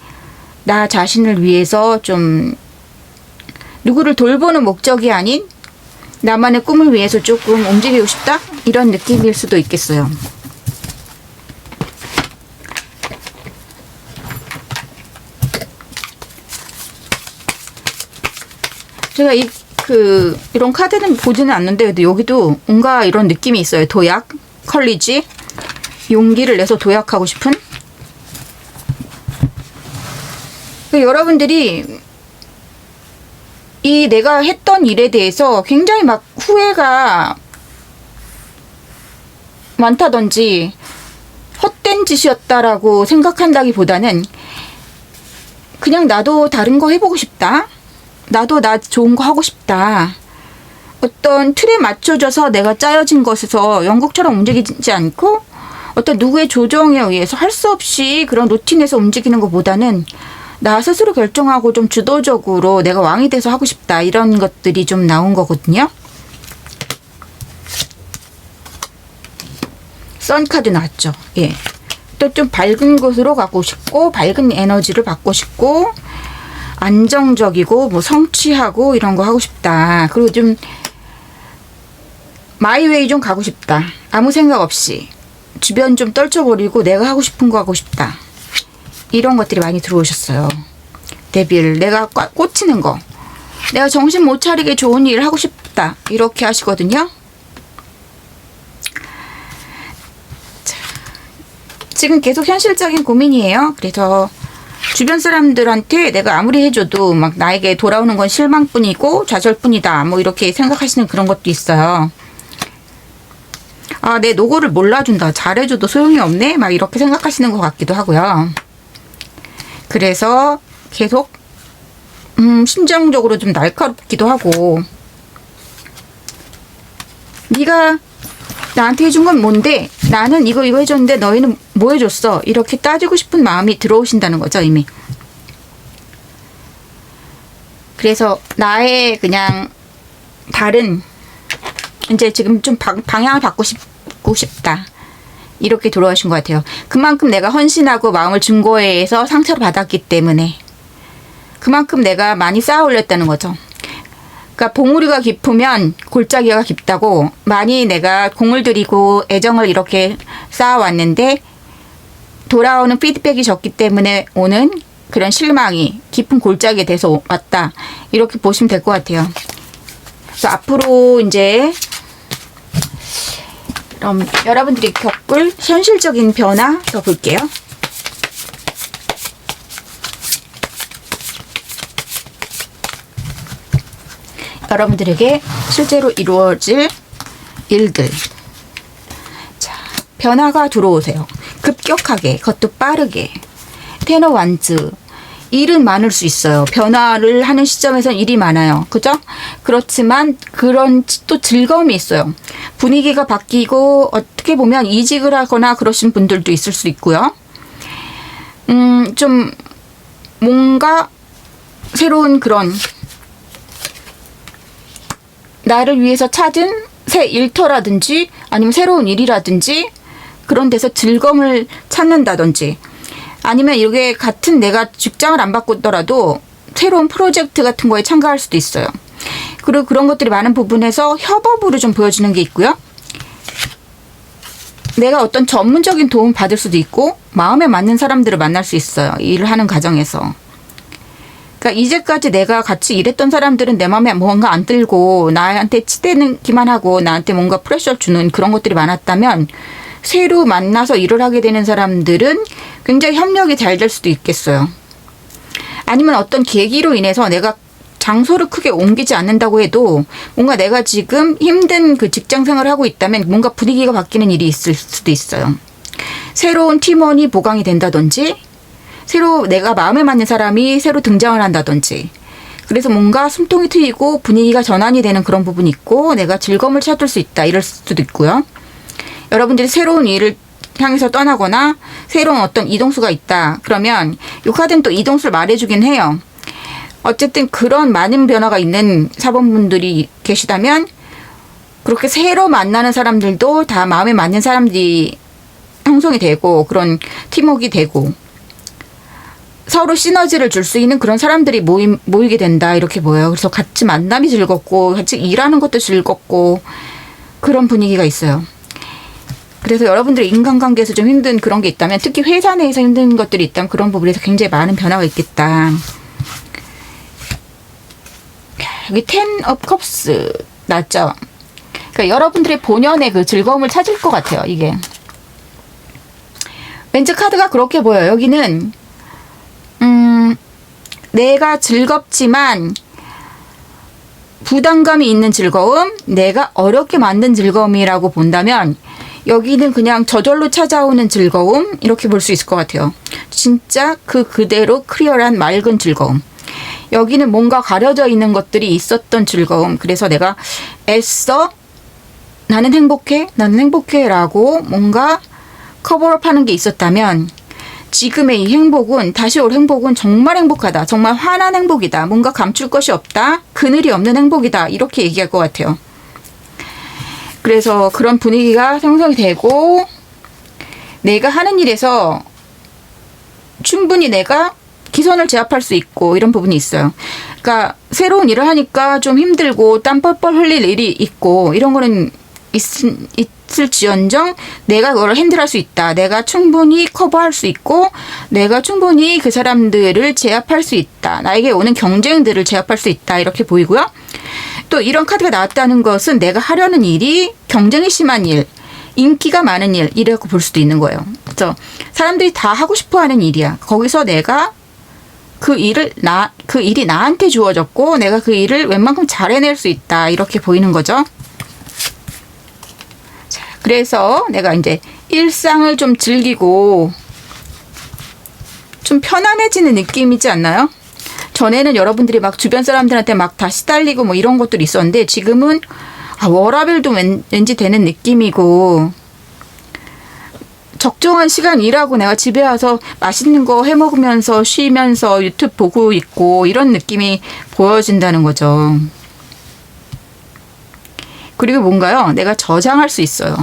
나 자신을 위해서 좀 누구를 돌보는 목적이 아닌 나만의 꿈을 위해서 조금 움직이고 싶다, 이런 느낌일 수도 있겠어요. 제가 이런 카드는 보지는 않는데, 그래도 여기도 뭔가 이런 느낌이 있어요. 도약, 컬리지, 용기를 내서 도약하고 싶은. 여러분들이 이 내가 했던 일에 대해서 굉장히 막 후회가 많다든지 헛된 짓이었다라고 생각한다기보다는 그냥 나도 다른 거 해보고 싶다, 나도 나 좋은 거 하고 싶다, 어떤 틀에 맞춰져서 내가 짜여진 것에서 연극처럼 움직이지 않고 어떤 누구의 조정에 의해서 할 수 없이 그런 루틴에서 움직이는 것보다는 나 스스로 결정하고 좀 주도적으로 내가 왕이 돼서 하고 싶다, 이런 것들이 좀 나온 거거든요. 선 카드 나왔죠. 예. 또 좀 밝은 곳으로 가고 싶고, 밝은 에너지를 받고 싶고, 안정적이고 뭐 성취하고 이런 거 하고 싶다. 그리고 좀 마이웨이 좀 가고 싶다. 아무 생각 없이 주변 좀 떨쳐버리고 내가 하고 싶은 거 하고 싶다. 이런 것들이 많이 들어오셨어요. 데빌, 내가 꽂히는 거, 내가 정신 못 차리게 좋은 일을 하고 싶다. 이렇게 하시거든요. 자, 지금 계속 현실적인 고민이에요. 그래서 주변 사람들한테 내가 아무리 해줘도 막 나에게 돌아오는 건 실망뿐이고 좌절뿐이다. 뭐 이렇게 생각하시는 그런 것도 있어요. 아, 내 노고를 몰라준다. 잘해줘도 소용이 없네. 막 이렇게 생각하시는 것 같기도 하고요. 그래서 계속 심정적으로 좀 날카롭기도 하고, 네가 나한테 해준 건 뭔데? 나는 이거 해줬는데 너희는 뭐 해줬어? 이렇게 따지고 싶은 마음이 들어오신다는 거죠, 이미. 그래서 나의 그냥 다른, 이제 지금 좀 방향을 바꾸고 싶다. 이렇게 돌아오신 것 같아요. 그만큼 내가 헌신하고 마음을 준 거에 의해서 상처를 받았기 때문에 그만큼 내가 많이 쌓아 올렸다는 거죠. 그러니까 봉우리가 깊으면 골짜기가 깊다고, 많이 내가 공을 들이고 애정을 이렇게 쌓아왔는데 돌아오는 피드백이 적기 때문에 오는 그런 실망이 깊은 골짜기에 돼서 왔다. 이렇게 보시면 될 것 같아요. 그래서 앞으로 이제 그럼 여러분들이 겪을 현실적인 변화 더 볼게요. 여러분들에게 실제로 이루어질 일들. 자, 변화가 들어오세요. 급격하게, 그것도 빠르게. 테너 완즈. 일은 많을 수 있어요. 변화를 하는 시점에서는 일이 많아요. 그죠? 그렇지만 그런 또 즐거움이 있어요. 분위기가 바뀌고 어떻게 보면 이직을 하거나 그러신 분들도 있을 수 있고요. 좀 뭔가 새로운 그런 나를 위해서 찾은 새 일터라든지 아니면 새로운 일이라든지 그런 데서 즐거움을 찾는다든지, 아니면 이게 같은 내가 직장을 안 바꾸더라도 새로운 프로젝트 같은 거에 참가할 수도 있어요. 그리고 그런 것들이 많은 부분에서 협업으로 좀 보여지는 게 있고요. 내가 어떤 전문적인 도움 받을 수도 있고 마음에 맞는 사람들을 만날 수 있어요. 일을 하는 과정에서. 그러니까 이제까지 내가 같이 일했던 사람들은 내 마음에 뭔가 안 들고 나한테 치대기만 하고 나한테 뭔가 프레셔를 주는 그런 것들이 많았다면, 새로 만나서 일을 하게 되는 사람들은 굉장히 협력이 잘 될 수도 있겠어요. 아니면 어떤 계기로 인해서 내가 장소를 크게 옮기지 않는다고 해도 뭔가 내가 지금 힘든 그 직장 생활을 하고 있다면 뭔가 분위기가 바뀌는 일이 있을 수도 있어요. 새로운 팀원이 보강이 된다든지, 새로 내가 마음에 맞는 사람이 새로 등장을 한다든지, 그래서 뭔가 숨통이 트이고 분위기가 전환이 되는 그런 부분이 있고 내가 즐거움을 찾을 수 있다. 이럴 수도 있고요. 여러분들이 새로운 일을 향해서 떠나거나 새로운 어떤 이동수가 있다. 그러면 이 카드는 또 이동수를 말해주긴 해요. 어쨌든 그런 많은 변화가 있는 사범분들이 계시다면 그렇게 새로 만나는 사람들도 다 마음에 맞는 사람들이 형성이 되고 그런 팀워크가 되고 서로 시너지를 줄 수 있는 그런 사람들이 모이게 된다. 이렇게 보여요. 그래서 같이 만남이 즐겁고 같이 일하는 것도 즐겁고 그런 분위기가 있어요. 그래서 여러분들이 인간관계에서 좀 힘든 그런 게 있다면, 특히 회사 내에서 힘든 것들이 있다면 그런 부분에서 굉장히 많은 변화가 있겠다. 여기 10 of Cups 났죠? 그러니까 여러분들의 본연의 그 즐거움을 찾을 것 같아요. 이게 왼쪽 카드가 그렇게 보여요. 여기는 내가 즐겁지만 부담감이 있는 즐거움, 내가 어렵게 만든 즐거움이라고 본다면 여기는 그냥 저절로 찾아오는 즐거움, 이렇게 볼 수 있을 것 같아요. 진짜 그대로 클리어한 맑은 즐거움. 여기는 뭔가 가려져 있는 것들이 있었던 즐거움. 그래서 내가 애써 나는 행복해 라고 뭔가 커버업하는 게 있었다면, 지금의 이 행복은, 다시 올 행복은 정말 행복하다. 정말 환한 행복이다. 뭔가 감출 것이 없다. 그늘이 없는 행복이다. 이렇게 얘기할 것 같아요. 그래서 그런 분위기가 형성이 되고 내가 하는 일에서 충분히 내가 기선을 제압할 수 있고 이런 부분이 있어요. 그러니까 새로운 일을 하니까 좀 힘들고 땀 뻘뻘 흘릴 일이 있고 이런 거는 있을지언정 내가 그걸 핸들할 수 있다. 내가 충분히 커버할 수 있고 내가 충분히 그 사람들을 제압할 수 있다. 나에게 오는 경쟁들을 제압할 수 있다. 이렇게 보이고요. 또 이런 카드가 나왔다는 것은 내가 하려는 일이 경쟁이 심한 일, 인기가 많은 일 이라고 볼 수도 있는 거예요. 그래서 사람들이 다 하고 싶어하는 일이야. 거기서 내가 그 일이 나한테 주어졌고 내가 그 일을 웬만큼 잘 해낼 수 있다. 이렇게 보이는 거죠. 자, 그래서 내가 이제 일상을 좀 즐기고 좀 편안해지는 느낌이지 않나요? 전에는 여러분들이 막 주변 사람들한테 막 다 시달리고 뭐 이런 것들이 있었는데 지금은 워라밸도 왠지 되는 느낌이고 적정한 시간 일하고 내가 집에 와서 맛있는 거 해 먹으면서 쉬면서 유튜브 보고 있고 이런 느낌이 보여진다는 거죠. 그리고 뭔가요? 내가 저장할 수 있어요.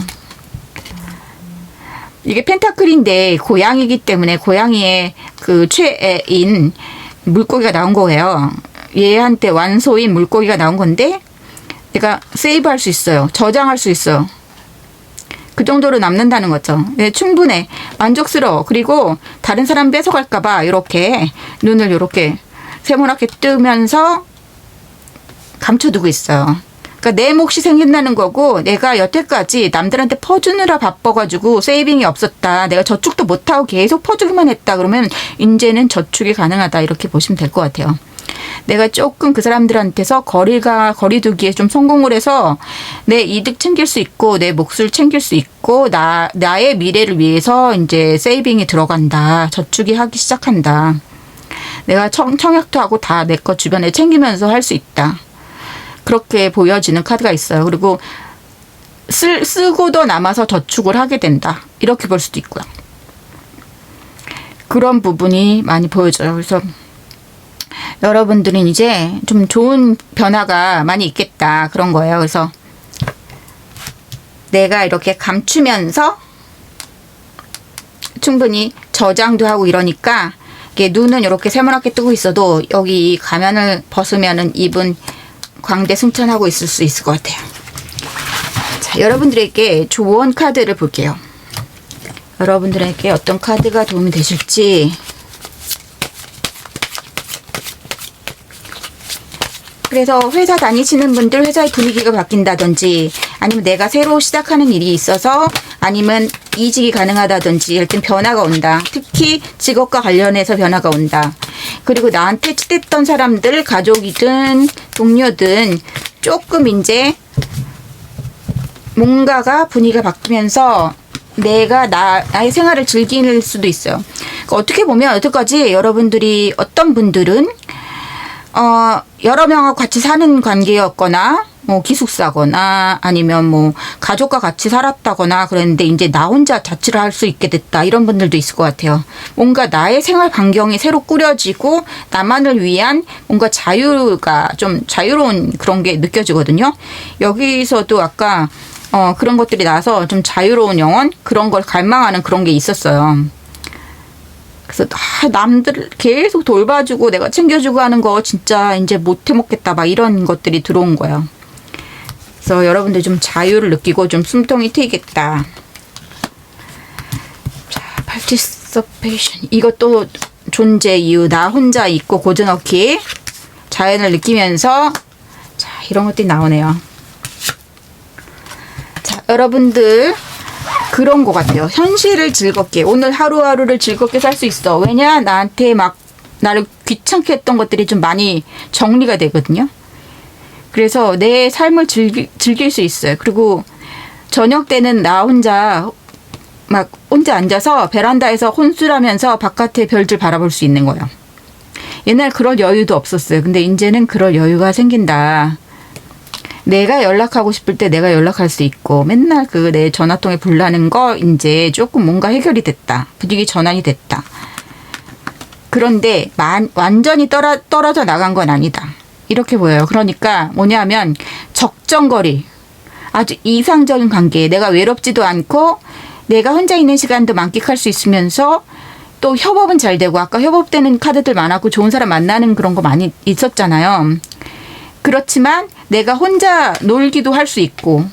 이게 펜타클인데 고양이기 때문에 고양이의 그 최애인 물고기가 나온 거예요. 얘한테 완소인 물고기가 나온 건데 내가 세이브할 수 있어요. 저장할 수 있어요. 그 정도로 남는다는 거죠. 네, 충분해. 만족스러워. 그리고 다른 사람 뺏어갈까봐 이렇게 눈을 이렇게 세모나게 뜨면서 감춰두고 있어요. 그러니까 내 몫이 생긴다는 거고 내가 여태까지 남들한테 퍼주느라 바빠가지고 세이빙이 없었다. 내가 저축도 못하고 계속 퍼주기만 했다. 그러면 이제는 저축이 가능하다. 이렇게 보시면 될 것 같아요. 내가 조금 그 사람들한테서 거리두기에 좀 성공을 해서 내 이득 챙길 수 있고 내 몫을 챙길 수 있고 나의 미래를 위해서 이제 세이빙이 들어간다. 저축이 하기 시작한다. 내가 청약도 하고 다 내 거 주변에 챙기면서 할 수 있다. 그렇게 보여지는 카드가 있어요. 그리고 쓰고도 남아서 저축을 하게 된다. 이렇게 볼 수도 있고요. 그런 부분이 많이 보여져요. 그래서 여러분들은 이제 좀 좋은 변화가 많이 있겠다. 그런 거예요. 그래서 내가 이렇게 감추면서 충분히 저장도 하고 이러니까 이게 눈은 이렇게 세모나게 뜨고 있어도 여기 가면을 벗으면은 입은 광대승천하고 있을 수 있을 것 같아요. 자, 여러분들에게 조언 카드를 볼게요. 여러분들에게 어떤 카드가 도움이 되실지. 그래서 회사 다니시는 분들 회사의 분위기가 바뀐다든지 아니면 내가 새로 시작하는 일이 있어서 아니면 이직이 가능하다든지 일단 변화가 온다. 특히 직업과 관련해서 변화가 온다. 그리고 나한테 치댔던 사람들 가족이든 동료든 조금 이제 뭔가가 분위기가 바뀌면서 내가 나의 생활을 즐길 수도 있어요. 그러니까 어떻게 보면 여태까지 여러분들이 어떤 분들은 여러 명하고 같이 사는 관계였거나, 뭐, 기숙사거나, 아니면 뭐, 가족과 같이 살았다거나, 그랬는데, 이제 나 혼자 자취를 할 수 있게 됐다. 이런 분들도 있을 것 같아요. 뭔가 나의 생활 반경이 새로 꾸려지고, 나만을 위한 뭔가 자유가 좀 자유로운 그런 게 느껴지거든요. 여기서도 아까, 그런 것들이 나서 좀 자유로운 영혼? 그런 걸 갈망하는 그런 게 있었어요. 그래서 남들 계속 돌봐주고 내가 챙겨주고 하는 거 진짜 이제 못 해먹겠다 막 이런 것들이 들어온 거예요. 그래서 여러분들 좀 자유를 느끼고 좀 숨통이 트이겠다. 자, participation. 이것도 존재 이유. 나 혼자 있고 고즈넉히 자연을 느끼면서 자, 이런 것들이 나오네요. 자, 여러분들 그런 것 같아요. 현실을 즐겁게 오늘 하루하루를 즐겁게 살 수 있어. 왜냐? 나한테 막 나를 귀찮게 했던 것들이 좀 많이 정리가 되거든요. 그래서 내 삶을 즐길 수 있어요. 그리고 저녁 때는 나 혼자 앉아서 베란다에서 혼술하면서 바깥의 별들 바라볼 수 있는 거예요. 옛날 그럴 여유도 없었어요. 근데 이제는 그럴 여유가 생긴다. 내가 연락하고 싶을 때 내가 연락할 수 있고 맨날 그 내 전화통에 불나는 거 이제 조금 뭔가 해결이 됐다. 분위기 전환이 됐다. 그런데 완전히 떨어져 나간 건 아니다. 이렇게 보여요. 그러니까 뭐냐면 적정거리. 아주 이상적인 관계. 내가 외롭지도 않고 내가 혼자 있는 시간도 만끽할 수 있으면서 또 협업은 잘 되고 아까 협업되는 카드들 많았고 좋은 사람 만나는 그런 거 많이 있었잖아요. 그렇지만 내가 혼자 놀기도 할 수 있고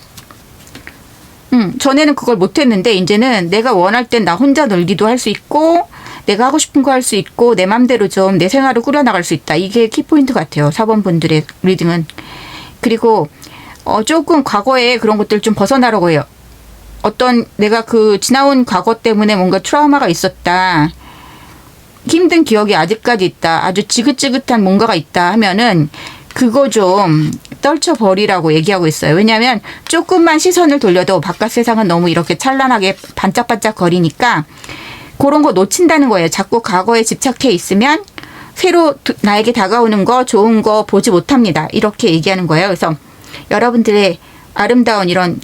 전에는 그걸 못했는데 이제는 내가 원할 땐 나 혼자 놀기도 할 수 있고 내가 하고 싶은 거 할 수 있고 내 맘대로 좀 내 생활을 꾸려나갈 수 있다. 이게 키포인트 같아요. 4번 분들의 리딩은. 그리고 조금 과거에 그런 것들 좀 벗어나려고 해요. 어떤 내가 그 지나온 과거 때문에 뭔가 트라우마가 있었다. 힘든 기억이 아직까지 있다. 아주 지긋지긋한 뭔가가 있다 하면은 그거 좀 떨쳐버리라고 얘기하고 있어요. 왜냐하면 조금만 시선을 돌려도 바깥 세상은 너무 이렇게 찬란하게 반짝반짝 거리니까 그런 거 놓친다는 거예요. 자꾸 과거에 집착해 있으면 새로 나에게 다가오는 거, 좋은 거 보지 못합니다. 이렇게 얘기하는 거예요. 그래서 여러분들의 아름다운 이런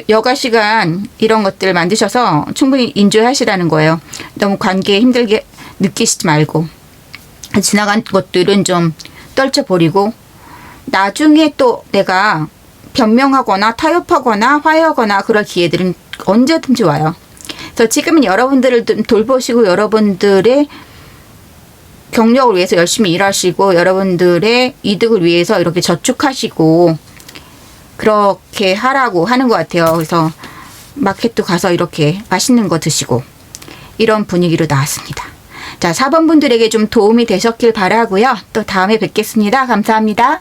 여가 시간 이런 것들을 만드셔서 충분히 인조이 하시라는 거예요. 너무 관계에 힘들게 느끼시지 말고 지나간 것들은 좀 떨쳐버리고 나중에 또 내가 변명하거나 타협하거나 화해하거나 그럴 기회들은 언제든지 와요. 그래서 지금은 여러분들을 좀 돌보시고 여러분들의 경력을 위해서 열심히 일하시고 여러분들의 이득을 위해서 이렇게 저축하시고 그렇게 하라고 하는 것 같아요. 그래서 마켓도 가서 이렇게 맛있는 거 드시고 이런 분위기로 나왔습니다. 자, 4번 분들에게 좀 도움이 되셨길 바라고요. 또 다음에 뵙겠습니다. 감사합니다.